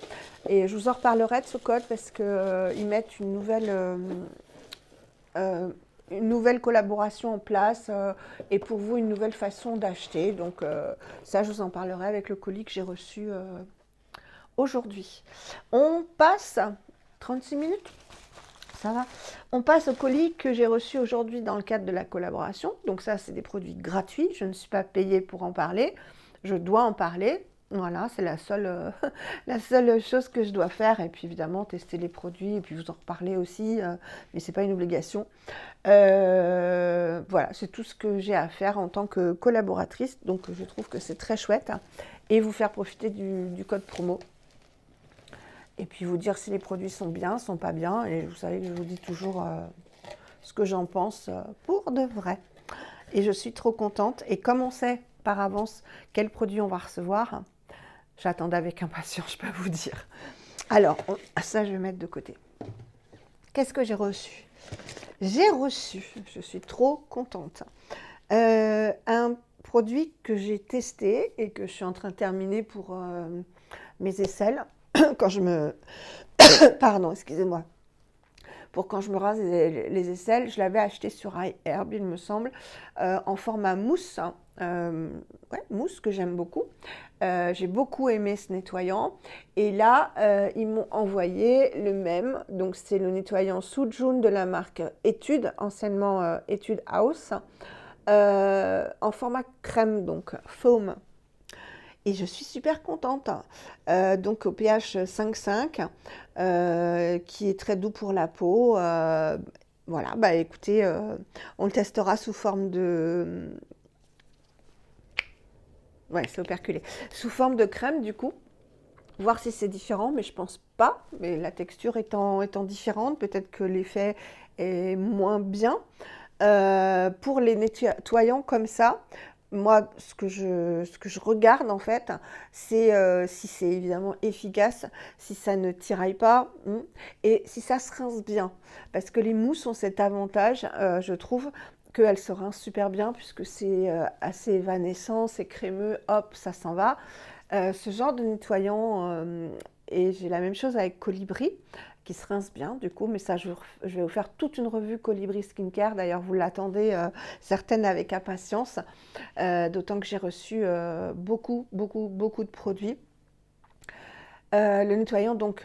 Et je vous en reparlerai de ce code parce qu'ils mettent une nouvelle collaboration en place et pour vous une nouvelle façon d'acheter. Donc ça, je vous en parlerai avec le colis que j'ai reçu aujourd'hui. On passe 36 minutes. Ça va. On passe au colis que j'ai reçu aujourd'hui dans le cadre de la collaboration. Donc ça, c'est des produits gratuits. Je ne suis pas payée pour en parler. Je dois en parler. Voilà, c'est la seule, la seule chose que je dois faire. Et puis évidemment, tester les produits et puis vous en reparler aussi. Mais ce n'est pas une obligation. Voilà, c'est tout ce que j'ai à faire en tant que collaboratrice. Donc je trouve que c'est très chouette. Et vous faire profiter du code promo. Et puis vous dire si les produits sont bien, sont pas bien. Et vous savez que je vous dis toujours ce que j'en pense pour de vrai. Et je suis trop contente. Et comme on sait par avance quels produits on va recevoir, j'attendais avec impatience, je peux vous dire. Alors, ça, je vais mettre de côté. Qu'est-ce que j'ai reçu? J'ai reçu, je suis trop contente, un produit que j'ai testé et que je suis en train de terminer pour mes aisselles. Quand je me... Pardon, excusez-moi. Pour quand je me rase les aisselles, je l'avais acheté sur iHerb, il me semble, en format mousse. Ouais, mousse que j'aime beaucoup. J'ai beaucoup aimé ce nettoyant. Et là, ils m'ont envoyé le même. Donc, c'est le nettoyant Sujun de la marque Etude, anciennement Etude House, en format crème, donc foam. Et je suis super contente. Donc au pH 5,5, qui est très doux pour la peau. Voilà, bah écoutez, on le testera sous forme de... Ouais, c'est operculé. Sous forme de crème du coup. Voir si c'est différent, mais je pense pas. Mais la texture étant différente, peut-être que l'effet est moins bien. Pour les nettoyants comme ça, moi, ce que je regarde en fait, c'est si c'est évidemment efficace, si ça ne tiraille pas et si ça se rince bien. Parce que les mousses ont cet avantage, je trouve, qu'elles se rincent super bien puisque c'est assez évanescent, c'est crémeux, hop, ça s'en va. Ce genre de nettoyant, et j'ai la même chose avec Colibri, qui se rince bien du coup, mais ça je vais vous faire toute une revue Colibri Skincare, d'ailleurs vous l'attendez certaines avec impatience, d'autant que j'ai reçu beaucoup de produits. Le nettoyant donc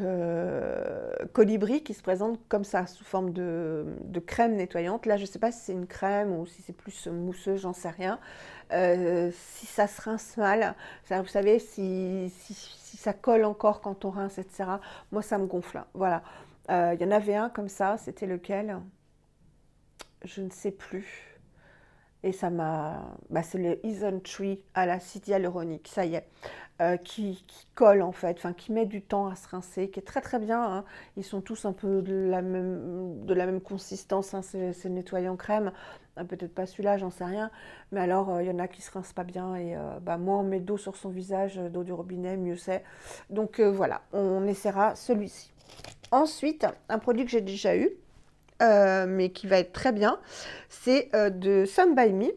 Colibri qui se présente comme ça sous forme de crème nettoyante. Là je ne sais pas si c'est une crème ou si c'est plus mousseux, j'en sais rien. Si ça se rince mal, ça, vous savez, si ça colle encore quand on rince, etc. Moi ça me gonfle. Voilà. Il y en avait un comme ça, c'était lequel? Je ne sais plus. Et ça m'a... Bah, c'est le Ison Tree à l'acide hyaluronique, ça y est. Qui colle en fait, enfin qui met du temps à se rincer, qui est très très bien. Hein. Ils sont tous un peu de la même consistance, hein. C'est le nettoyant crème. Peut-être pas celui-là, j'en sais rien. Mais alors, il y en a qui se rincent pas bien. Et bah, moins on met d'eau sur son visage, d'eau du robinet, mieux c'est. Donc voilà, on essaiera celui-ci. Ensuite, un produit que j'ai déjà eu, mais qui va être très bien, c'est de Some By Me.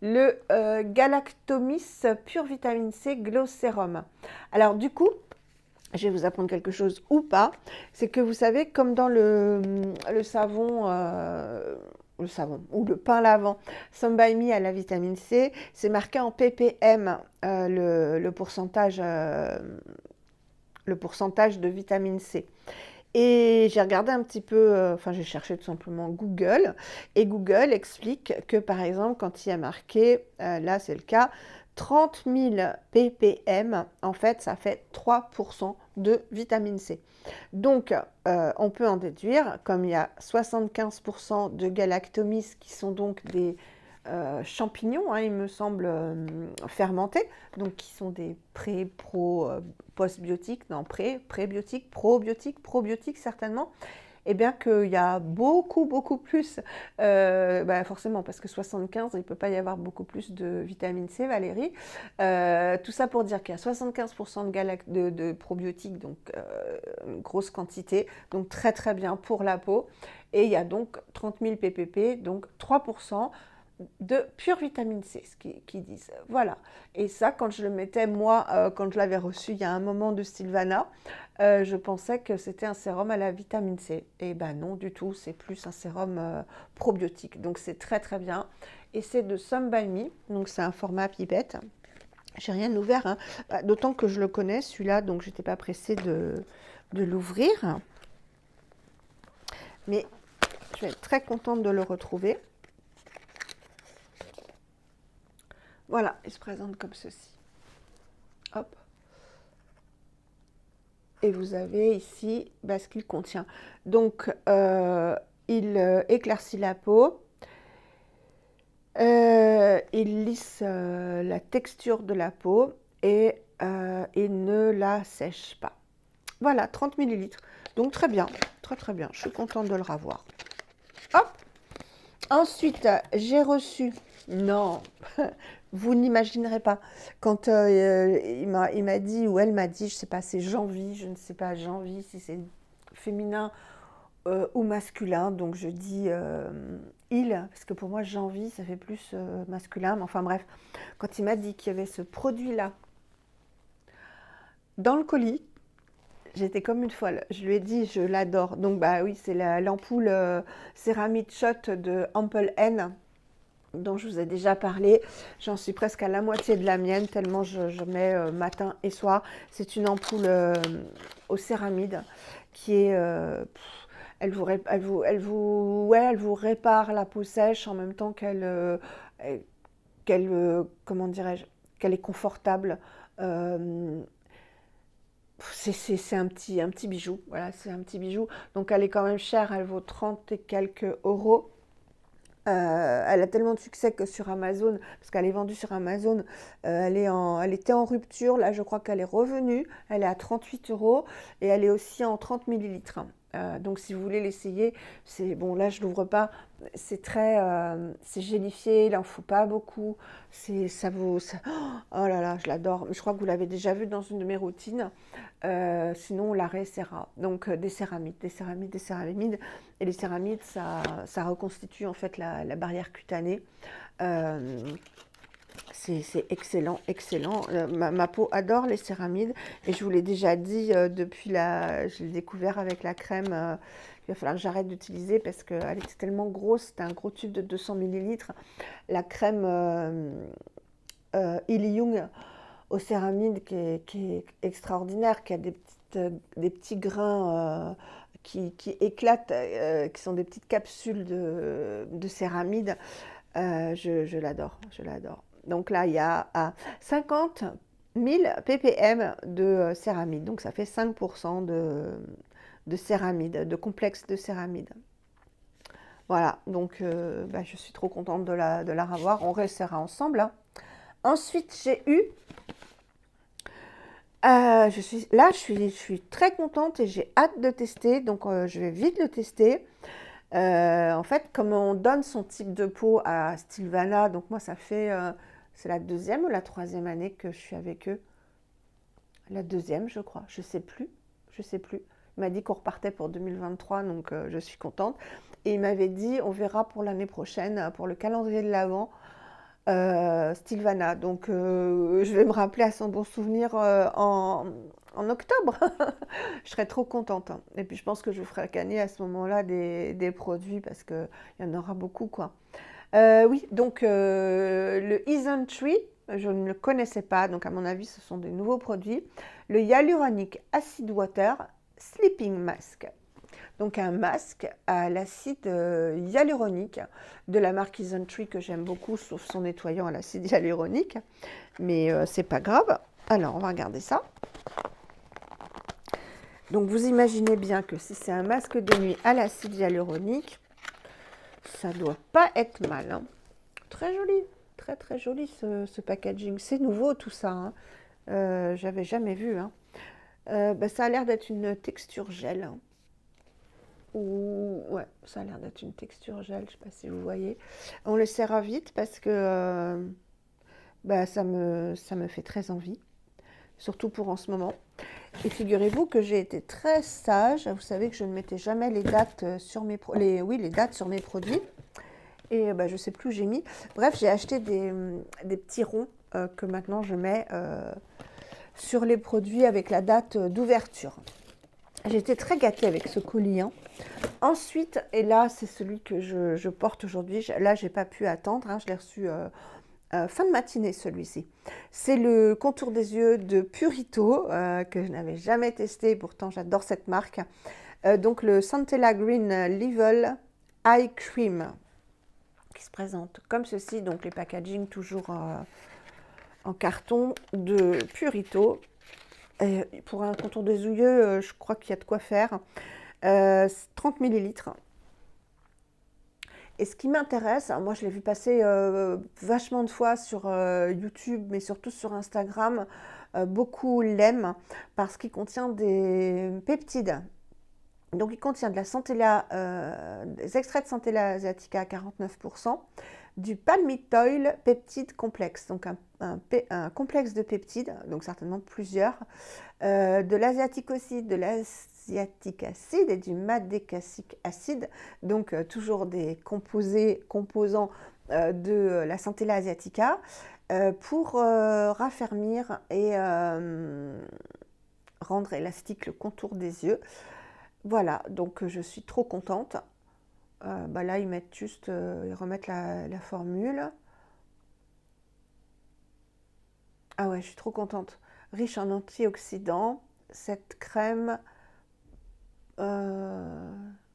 le Galactomis Pure Vitamine C Glow Serum. Alors du coup, je vais vous apprendre quelque chose ou pas, c'est que vous savez, comme dans le savon, ou le pain lavant, Some by Me à la vitamine C, c'est marqué en ppm le pourcentage de vitamine C. Et j'ai regardé un petit peu, enfin j'ai cherché tout simplement Google, et Google explique que par exemple quand il y a marqué, là c'est le cas, 30 000 ppm, en fait ça fait 3% de vitamine C. Donc on peut en déduire, comme il y a 75% de galactomies qui sont donc des champignons, hein, il me semble, fermentés, donc qui sont des postbiotiques, non, prébiotiques, probiotiques certainement, et bien qu'il y a beaucoup, beaucoup plus, forcément, parce que 75, il ne peut pas y avoir beaucoup plus de vitamine C, Valérie. Tout ça pour dire qu'il y a 75% de probiotiques, donc une grosse quantité, donc très très bien pour la peau. Et il y a donc 30 000 ppp, donc 3% de pure vitamine C, ce qu'ils disent. Voilà. Et ça, quand je le mettais, moi, quand je l'avais reçu il y a un moment de Sylvana, je pensais que c'était un sérum à la vitamine C. Et ben non, du tout, c'est plus un sérum probiotique. Donc c'est très très bien. Et c'est de Some by Me, donc c'est un format pipette. J'ai rien ouvert, hein. D'autant que je le connais, celui-là, donc j'étais pas pressée de l'ouvrir. Mais je vais être très contente de le retrouver. Voilà, il se présente comme ceci. Hop. Et vous avez ici ce qu'il contient. Donc, il éclaircit la peau, il lisse la texture de la peau et il ne la sèche pas. Voilà, 30 ml. Donc très bien, très très bien. Je suis contente de le revoir. Hop. Ensuite, j'ai reçu, non, vous n'imaginerez pas, quand il m'a dit, ou elle m'a dit, je ne sais pas, c'est Janvie, je ne sais pas, Janvie, si c'est féminin ou masculin, donc je dis il, parce que pour moi, Janvie, ça fait plus masculin, mais enfin bref, quand il m'a dit qu'il y avait ce produit-là dans le colis, j'étais comme une folle. Je lui ai dit, je l'adore. Donc, bah oui, c'est l'ampoule Céramide Shot de Ample N, dont je vous ai déjà parlé. J'en suis presque à la moitié de la mienne, tellement je mets matin et soir. C'est une ampoule au céramide qui est... elle vous répare la peau sèche en même temps comment dirais-je, qu'elle est confortable. C'est un petit bijou, voilà, c'est un petit bijou. Donc elle est quand même chère, elle vaut 30 et quelques euros. Elle a tellement de succès que sur Amazon, parce qu'elle est vendue sur Amazon, elle était en rupture, là je crois qu'elle est revenue, elle est à 38 euros et elle est aussi en 30 millilitres. Donc si vous voulez l'essayer, c'est bon, là je l'ouvre pas, c'est gélifié, il n'en faut pas beaucoup, oh là là, je l'adore, je crois que vous l'avez déjà vu dans une de mes routines. Sinon on la réessaiera. Donc des céramides, et les céramides ça reconstitue en fait la barrière cutanée. C'est excellent, excellent. Ma peau adore les céramides et je vous l'ai déjà dit je l'ai découvert avec la crème. Il va falloir que j'arrête d'utiliser parce qu'elle était tellement grosse. C'était un gros tube de 200 millilitres. La crème Iliung au céramide qui est extraordinaire, qui a des petits grains qui éclatent, qui sont des petites capsules de céramide. Je l'adore, je l'adore. Donc là, il y a 50 000 ppm de céramide. Donc ça fait 5% de céramide, de complexe de céramide. Voilà, donc je suis trop contente de la revoir. On restera ensemble, hein. Ensuite, j'ai eu... je suis très contente et j'ai hâte de tester. Donc je vais vite le tester. En fait, comme on donne son type de peau à Sylvana, donc moi ça fait, c'est la deuxième ou la troisième année que je suis avec eux. La deuxième, je crois, je sais plus, je sais plus. Il m'a dit qu'on repartait pour 2023, donc je suis contente. Et il m'avait dit, on verra pour l'année prochaine, pour le calendrier de l'Avent. Stilvana. Donc, je vais me rappeler à son bon souvenir en octobre. Je serai trop contente, hein. Et puis, je pense que je vous ferai gagner à ce moment-là des produits parce qu'il y en aura beaucoup, quoi. Oui, donc le Eason Tree, je ne le connaissais pas, donc à mon avis, ce sont des nouveaux produits. Le Hyaluronic Acid Water Sleeping Mask. Donc un masque à l'acide hyaluronique de la marque Eason Tree que j'aime beaucoup, sauf son nettoyant à l'acide hyaluronique. Mais c'est pas grave. Alors, on va regarder ça. Donc, vous imaginez bien que si c'est un masque de nuit à l'acide hyaluronique, ça doit pas être mal, hein. Très joli, très très joli ce packaging. C'est nouveau tout ça, hein. J'avais jamais vu, hein. Bah, ça a l'air d'être une texture gel, hein. Ou ouais, ça a l'air d'être une texture gel, je sais pas si vous voyez. On le serra vite parce que bah, ça me fait très envie, surtout pour en ce moment. Et figurez-vous que j'ai été très sage. Vous savez que je ne mettais jamais les dates sur les dates sur mes produits. Et bah, je ne sais plus où j'ai mis. Bref, j'ai acheté des petits ronds que maintenant je mets sur les produits avec la date d'ouverture. J'ai été très gâtée avec ce colis, hein. Ensuite, et là c'est celui que je porte aujourd'hui, là j'ai pas pu attendre, hein, je l'ai reçu fin de matinée celui-ci. C'est le contour des yeux de Purito que je n'avais jamais testé, pourtant j'adore cette marque. Donc le Centella Green Level Eye Cream qui se présente comme ceci, donc les packaging toujours en carton de Purito. Et pour un contour des yeux, je crois qu'il y a de quoi faire. 30 millilitres. Et ce qui m'intéresse, moi je l'ai vu passer vachement de fois sur YouTube, mais surtout sur Instagram, beaucoup l'aiment parce qu'il contient des peptides. Donc il contient de la Centella, des extraits de Centella asiatica à 49%, du palmitoyl peptide complexe, donc un complexe de peptides, donc certainement plusieurs, de l'asiatique acide, de l'asiatique acide et du madécassique acide, donc toujours des composants de la Centella asiatica, pour raffermir et rendre élastique le contour des yeux. Voilà, donc je suis trop contente. Bah là, ils mettent juste, ils remettent la formule. Ah ouais, je suis trop contente. Riche en antioxydants, cette crème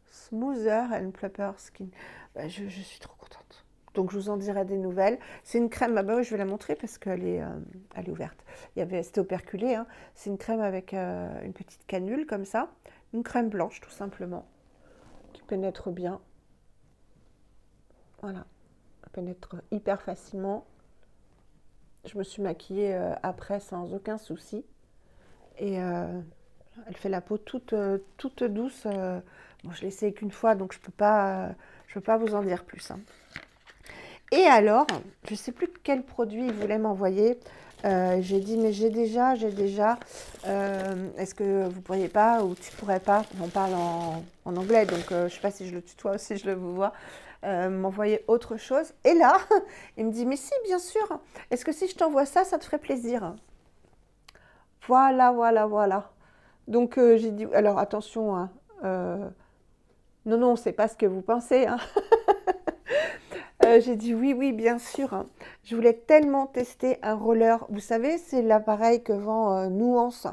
Smoother and Plumper Skin. Bah, je suis trop contente. Donc je vous en dirai des nouvelles. C'est une crème, bah oui, je vais la montrer parce qu'elle est, elle est ouverte. C'était operculé, hein. C'est une crème avec une petite canule comme ça. Une crème blanche tout simplement, qui pénètre bien. Voilà, elle pénètre hyper facilement. Je me suis maquillée après sans aucun souci. Et elle fait la peau toute douce. Bon, je l'ai essayé qu'une fois, donc je peux pas vous en dire plus, hein. Et alors, je ne sais plus quel produit il voulait m'envoyer. J'ai dit, mais j'ai déjà. Est-ce que vous pourriez pas ou tu pourrais pas, on parle en anglais, donc je ne sais pas si je le tutoie ou si je le vous vois, m'envoyer autre chose. Et là, il me dit, mais si, bien sûr. Est-ce que si je t'envoie ça, ça te ferait plaisir? Voilà, voilà, voilà. Donc j'ai dit, alors attention, hein, non, non, c'est pas ce que vous pensez, hein. J'ai dit oui, oui, bien sûr, hein. Je voulais tellement tester un roller. Vous savez, c'est l'appareil que vend Nuance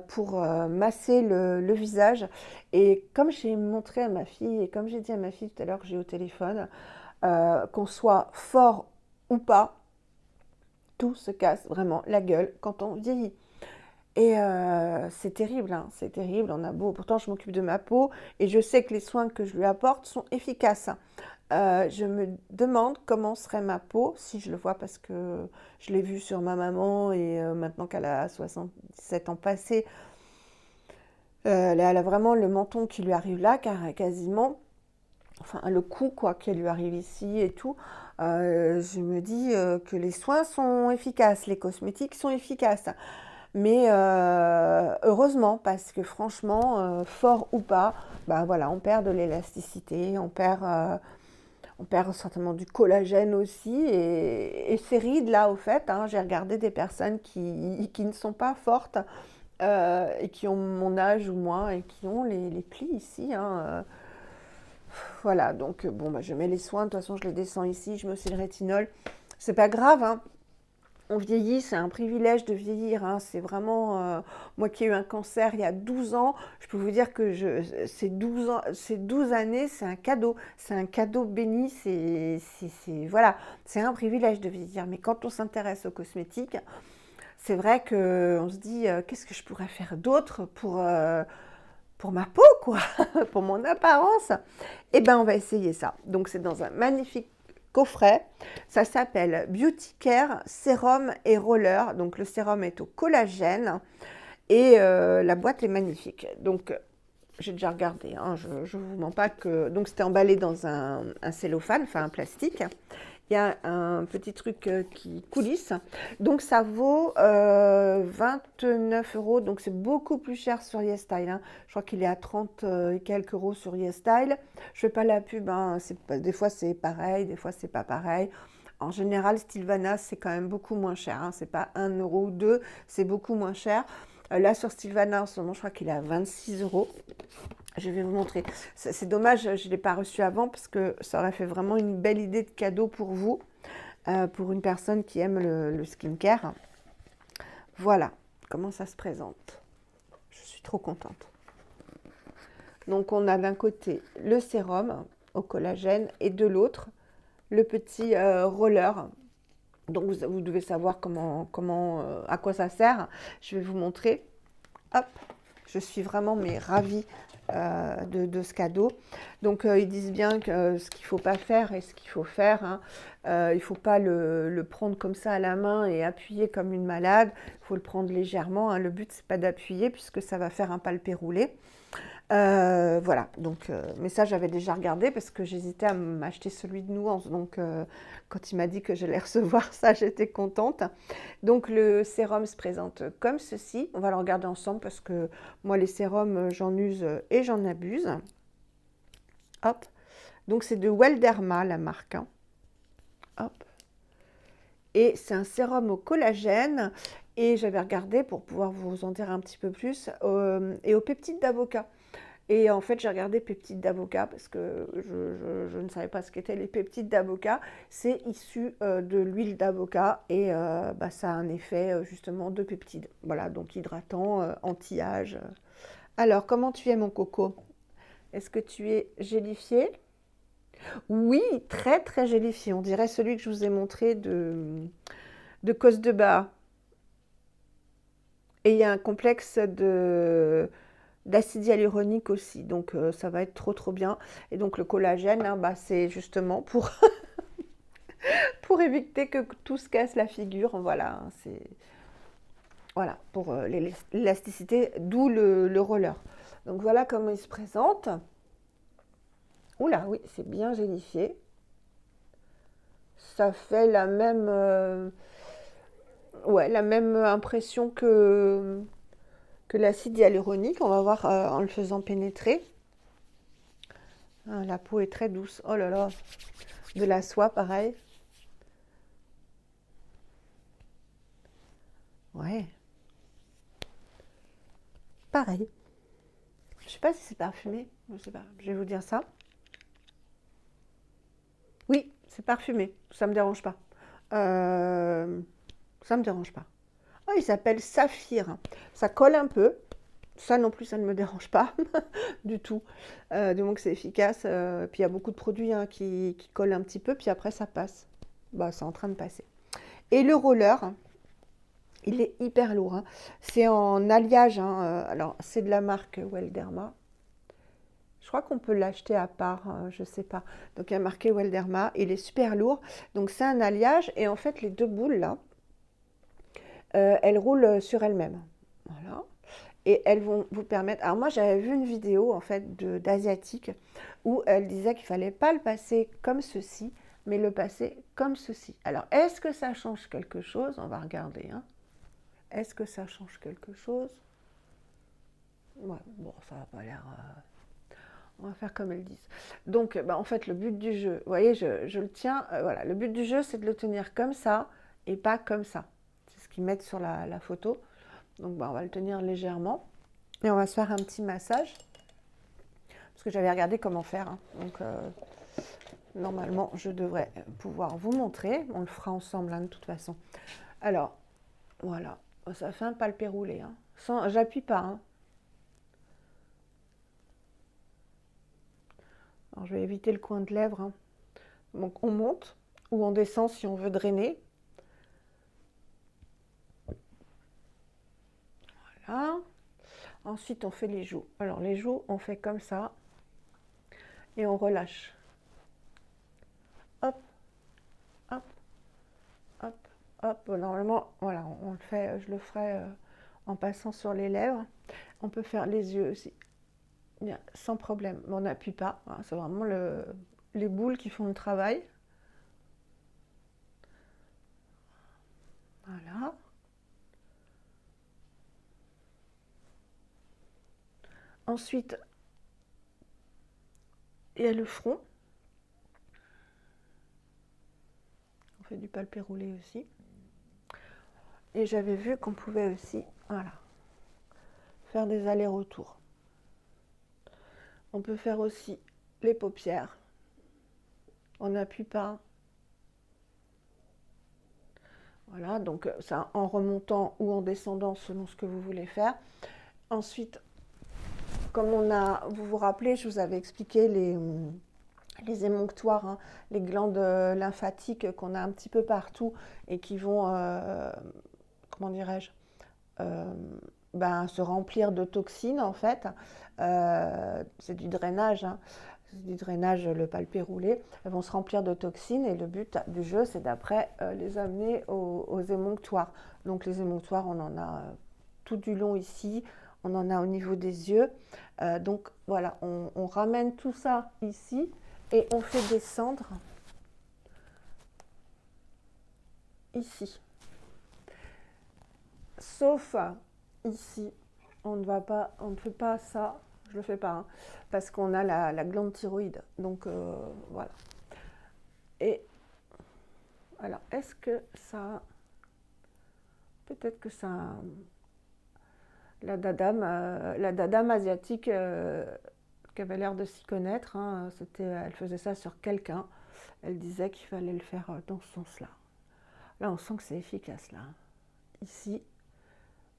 pour masser le visage. Et comme j'ai montré à ma fille, et comme j'ai dit à ma fille tout à l'heure que j'ai au téléphone, qu'on soit fort ou pas, tout se casse vraiment la gueule quand on vieillit. Et c'est terrible, hein, c'est terrible. On a beau, pourtant je m'occupe de ma peau et je sais que les soins que je lui apporte sont efficaces. Je me demande comment serait ma peau si je le vois parce que je l'ai vu sur ma maman et maintenant qu'elle a 77 ans passés, elle a vraiment le menton qui lui arrive là, quasiment. Enfin, le cou, quoi, qui lui arrive ici et tout. Je me dis que les soins sont efficaces, les cosmétiques sont efficaces. Mais heureusement, parce que franchement, fort ou pas, bah voilà, on perd de l'élasticité, On perd certainement du collagène aussi. Et ces rides là, au fait, hein, j'ai regardé des personnes qui ne sont pas fortes et qui ont mon âge ou moins et qui ont les plis ici, hein, voilà, donc bon, bah, je mets les soins, de toute façon je les descends ici, je mets aussi le rétinol. C'est pas grave, hein. On vieillit, c'est un privilège de vieillir, hein. C'est vraiment, moi qui ai eu un cancer il y a 12 ans, je peux vous dire que ces 12 ans, ces 12 années, c'est un cadeau béni, voilà, c'est un privilège de vieillir. Mais quand on s'intéresse aux cosmétiques, c'est vrai qu'on se dit, qu'est-ce que je pourrais faire d'autre pour ma peau, quoi, pour mon apparence. Eh bien, on va essayer ça. Donc, c'est dans un magnifique coffret. Ça s'appelle Beauty Care Sérum et Roller. Donc, le sérum est au collagène et la boîte est magnifique. Donc, j'ai déjà regardé, hein, je ne vous mens pas que... Donc, c'était emballé dans un cellophane, enfin un plastique. Il y a un petit truc qui coulisse. Donc, ça vaut 29 euros. Donc, c'est beaucoup plus cher sur YesStyle, hein. Je crois qu'il est à 30 et quelques euros sur YesStyle. Je ne fais pas la pub, hein. Des fois, c'est pareil, des fois, c'est pas pareil. En général, Sylvana, c'est quand même beaucoup moins cher, hein. C'est pas 1 euro ou 2, c'est beaucoup moins cher. Là, sur Sylvana, en ce moment, je crois qu'il est à 26 euros. Je vais vous montrer. C'est dommage, je ne l'ai pas reçu avant parce que ça aurait fait vraiment une belle idée de cadeau pour vous, pour une personne qui aime le skincare. Voilà comment ça se présente. Je suis trop contente. Donc, on a d'un côté le sérum au collagène et de l'autre, le petit roller. Donc, vous devez savoir à quoi ça sert. Je vais vous montrer. Hop, je suis vraiment ravie de ce cadeau. Donc, ils disent bien que ce qu'il ne faut pas faire et ce qu'il faut faire, hein. Il ne faut pas le prendre comme ça à la main et appuyer comme une malade. Il faut le prendre légèrement, hein. Le but, c'est pas d'appuyer puisque ça va faire un palpé roulé. Voilà, donc, mais ça j'avais déjà regardé parce que j'hésitais à m'acheter celui de Nuance, donc quand il m'a dit que j'allais recevoir ça, j'étais contente. Donc le sérum se présente comme ceci, on va le regarder ensemble parce que moi les sérums j'en use et j'en abuse. Hop, donc c'est de Welderma la marque, hein. Hop, et c'est un sérum au collagène et j'avais regardé pour pouvoir vous en dire un petit peu plus et aux peptides d'avocat. Et en fait, j'ai regardé peptides d'avocat parce que je ne savais pas ce qu'étaient les peptides d'avocat. C'est issu de l'huile d'avocat et bah, ça a un effet justement de peptides. Voilà, donc hydratant, anti-âge. Alors, comment tu es mon coco? Est-ce que tu es gélifié? Oui, très très gélifié. On dirait celui que je vous ai montré de Cos de Bar. Et il y a un complexe d'acide hyaluronique aussi, donc ça va être trop bien. Et donc le collagène, hein, bah, c'est justement pour éviter que tout se casse la figure, voilà, hein, c'est voilà, pour l'élasticité, d'où le roller. Donc voilà comment il se présente. Oula, oui, c'est bien gélifié. Ça fait ouais, la même impression que l'acide hyaluronique. On va voir en le faisant pénétrer. Ah, la peau est très douce. Oh là là, de la soie, pareil. Ouais, pareil. Je sais pas si c'est parfumé. Je sais pas. Je vais vous dire ça. Oui, c'est parfumé. Ça me dérange pas. Euh, ça me dérange pas. Oh, il s'appelle Saphir. Ça colle un peu. Ça non plus, ça ne me dérange pas du tout. Du moment que c'est efficace. Puis il y a beaucoup de produits, hein, qui collent un petit peu, puis après ça passe. Bah, c'est en train de passer. Et le roller, il est hyper lourd, hein. C'est en alliage, hein. Alors, c'est de la marque Welderma. Je crois qu'on peut l'acheter à part, je ne sais pas. Donc, il y a marqué Welderma. Il est super lourd. Donc, c'est un alliage. Et en fait, les deux boules, là, elles roulent sur elles-mêmes. Voilà. Et elles vont vous permettre... Alors, moi, j'avais vu une vidéo, en fait, d'Asiatique où elle disait qu'il ne fallait pas le passer comme ceci, mais le passer comme ceci. Alors, est-ce que ça change quelque chose? On va regarder, hein. Est-ce que ça change quelque chose? Ouais, bon, ça n'a pas l'air... On va faire comme elles disent. Donc, bah, en fait, le but du jeu, vous voyez, je le tiens, voilà, le but du jeu, c'est de le tenir comme ça et pas comme ça. C'est ce qu'ils mettent sur la photo. Donc, bah, on va le tenir légèrement et on va se faire un petit massage. Parce que j'avais regardé comment faire, hein. Donc, normalement, je devrais pouvoir vous montrer. On le fera ensemble, hein, de toute façon. Alors, voilà, ça fait un palpé roulé, hein. Sans, j'appuie pas, hein. Alors, je vais éviter le coin de lèvres, hein. Donc, on monte ou on descend si on veut drainer. Voilà. Ensuite, on fait les joues. Alors, les joues, on fait comme ça et on relâche. Hop, hop, hop, hop. Normalement, voilà, on le fait, je le ferai en passant sur les lèvres. On peut faire les yeux aussi, bien, sans problème. Mais on n'appuie pas, hein. C'est vraiment les boules qui font le travail. Voilà. Ensuite, il y a le front. On fait du palpé roulé aussi. Et j'avais vu qu'on pouvait aussi, voilà, faire des allers-retours. On peut faire aussi les paupières. On n'appuie pas. Voilà, donc ça en remontant ou en descendant selon ce que vous voulez faire. Ensuite, comme vous vous rappelez, je vous avais expliqué les émonctoires, hein, les glandes lymphatiques qu'on a un petit peu partout et qui vont, comment dirais-je, euh, ben, se remplir de toxines en fait. C'est du drainage, hein. C'est du drainage, le palpé roulé. Elles vont se remplir de toxines et le but du jeu, c'est d'après les amener aux émonctoires. Donc les émonctoires, on en a tout du long ici, on en a au niveau des yeux. Donc voilà, on ramène tout ça ici et on fait descendre ici. Sauf ici, on ne fait pas ça, je le fais pas, hein, parce qu'on a la glande thyroïde. Donc voilà. Et alors, est-ce que ça, peut-être que ça, la dadame asiatique qui avait l'air de s'y connaître, hein, elle faisait ça sur quelqu'un. Elle disait qu'il fallait le faire dans ce sens-là. Là, on sent que c'est efficace là. Ici,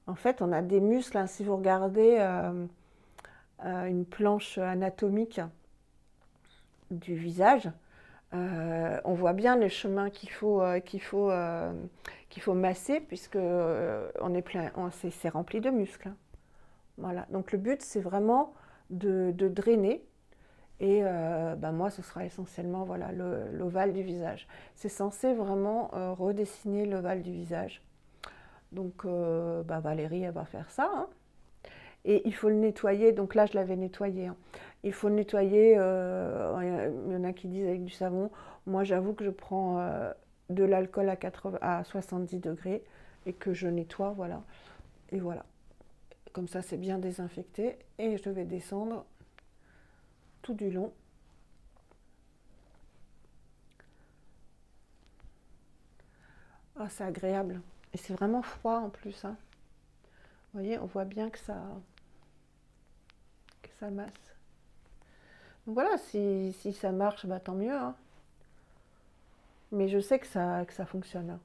en fait, on a des muscles, hein. Si vous regardez une planche anatomique du visage, on voit bien les chemins qu'il faut masser puisque c'est rempli de muscles, hein. Voilà. Donc le but, c'est vraiment de drainer. Et ben moi, ce sera essentiellement voilà, l'ovale du visage. C'est censé vraiment redessiner l'ovale du visage. Donc ben Valérie, elle va faire ça, hein. Et il faut le nettoyer. Donc là, je l'avais nettoyé, hein. Il faut le nettoyer. Il y en a qui disent avec du savon. Moi, j'avoue que je prends de l'alcool à 70 degrés et que je nettoie, voilà. Et voilà. Comme ça, c'est bien désinfecté. Et je vais descendre tout du long. Ah, c'est agréable. Et c'est vraiment froid en plus, hein. Vous voyez, on voit bien que ça masse. Donc voilà, si ça marche, bah, tant mieux, hein. Mais je sais que ça fonctionne, hein.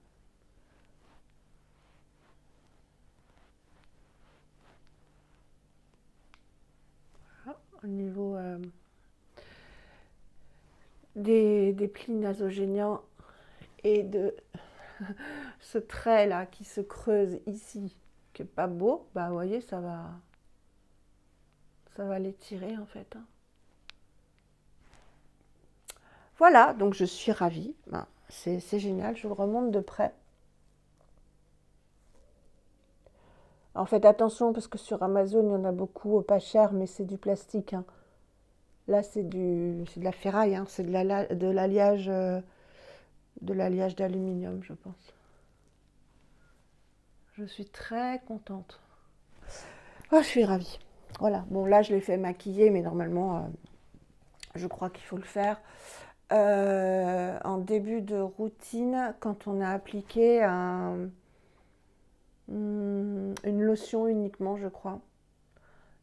Voilà, au niveau des plis nasogéniants et de ce trait là qui se creuse ici, qui est pas beau, bah vous voyez, ça va l'étirer en fait, hein. Voilà, donc je suis ravie. Ben, c'est génial, je vous le remonte de près. En fait, attention parce que sur Amazon, il y en a beaucoup pas cher, mais c'est du plastique, hein. Là, c'est de la ferraille, hein. C'est de l'alliage d'aluminium, je pense. Je suis très contente. Oh, je suis ravie. Voilà. Bon, là, je l'ai fait maquiller, mais normalement, Je crois qu'il faut le faire en début de routine quand on a appliqué une lotion uniquement, je crois.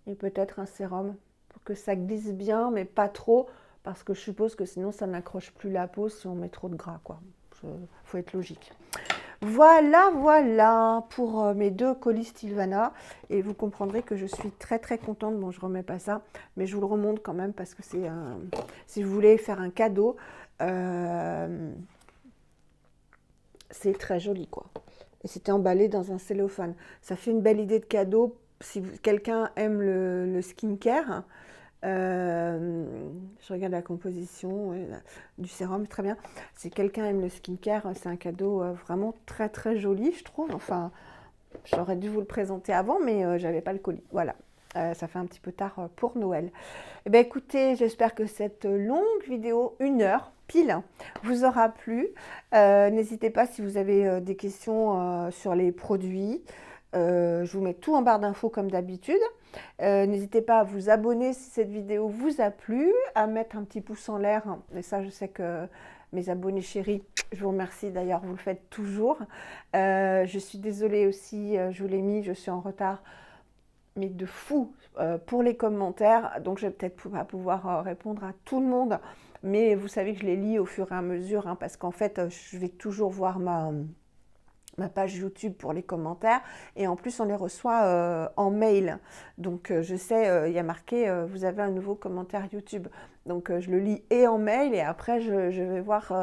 Et peut-être un sérum pour que ça glisse bien, mais pas trop, parce que je suppose que sinon ça n'accroche plus la peau si on met trop de gras, quoi. Faut être logique. Voilà, voilà pour mes 2 colis Sylvana. Et vous comprendrez que je suis très très contente. Bon, je remets pas ça, mais je vous le remonte quand même parce que c'est si vous voulez faire un cadeau, c'est très joli, quoi. Et c'était emballé dans un cellophane. Ça fait une belle idée de cadeau si quelqu'un aime le skincare. Je regarde la composition du sérum, très bien. Si quelqu'un aime le skincare, c'est un cadeau vraiment très très joli, je trouve. Enfin, j'aurais dû vous le présenter avant, mais j'avais pas le colis. Voilà. Ça fait un petit peu tard pour Noël. Eh bien, écoutez, j'espère que cette longue vidéo, 1 heure pile, vous aura plu. N'hésitez pas si vous avez des questions sur les produits. Je vous mets tout en barre d'infos comme d'habitude. N'hésitez pas à vous abonner si cette vidéo vous a plu, à mettre un petit pouce en l'air. Et ça, je sais que mes abonnés chéris, je vous remercie d'ailleurs, vous le faites toujours. Je suis désolée aussi, je vous l'ai mis, je suis en retard, mais de fou pour les commentaires. Donc, je vais peut-être pas pouvoir répondre à tout le monde. Mais vous savez que je les lis au fur et à mesure, hein, parce qu'en fait, je vais toujours voir ma page YouTube pour les commentaires et en plus on les reçoit en mail, donc je sais, il y a marqué vous avez un nouveau commentaire YouTube, donc je le lis et en mail et après je vais voir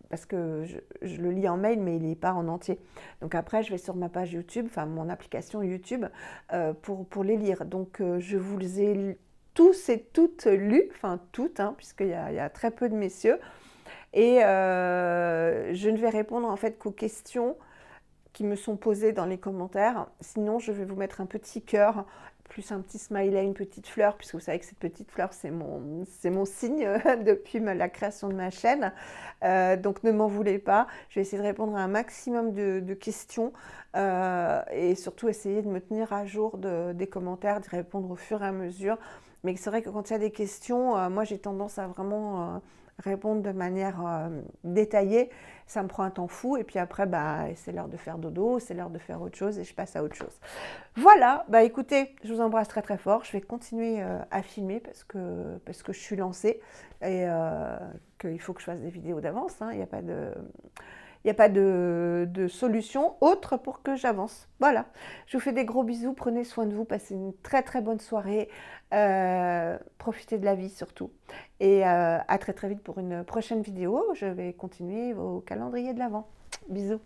parce que je le lis en mail mais il n'est pas en entier, donc après je vais sur ma page YouTube, enfin mon application YouTube pour les lire, donc je vous les ai tous et toutes lus, enfin toutes, hein, puisqu'il y a très peu de messieurs. Et je ne vais répondre en fait qu'aux questions qui me sont posées dans les commentaires. Sinon, je vais vous mettre un petit cœur, plus un petit smiley, une petite fleur, puisque vous savez que cette petite fleur, c'est mon signe depuis la création de ma chaîne. Donc ne m'en voulez pas. Je vais essayer de répondre à un maximum de questions et surtout essayer de me tenir à jour des commentaires, d'y répondre au fur et à mesure. Mais c'est vrai que quand il y a des questions, moi j'ai tendance à vraiment répondre de manière détaillée. Ça me prend un temps fou et puis après, bah, c'est l'heure de faire dodo, c'est l'heure de faire autre chose et je passe à autre chose. Voilà, bah écoutez, je vous embrasse très très fort. Je vais continuer à filmer parce que je suis lancée et qu'il faut que je fasse des vidéos d'avance. Hein. Il n'y a pas de... Il n'y a pas de solution autre pour que j'avance. Voilà. Je vous fais des gros bisous. Prenez soin de vous. Passez une très très bonne soirée. Profitez de la vie surtout. Et à très très vite pour une prochaine vidéo. Je vais continuer au calendrier de l'Avent. Bisous.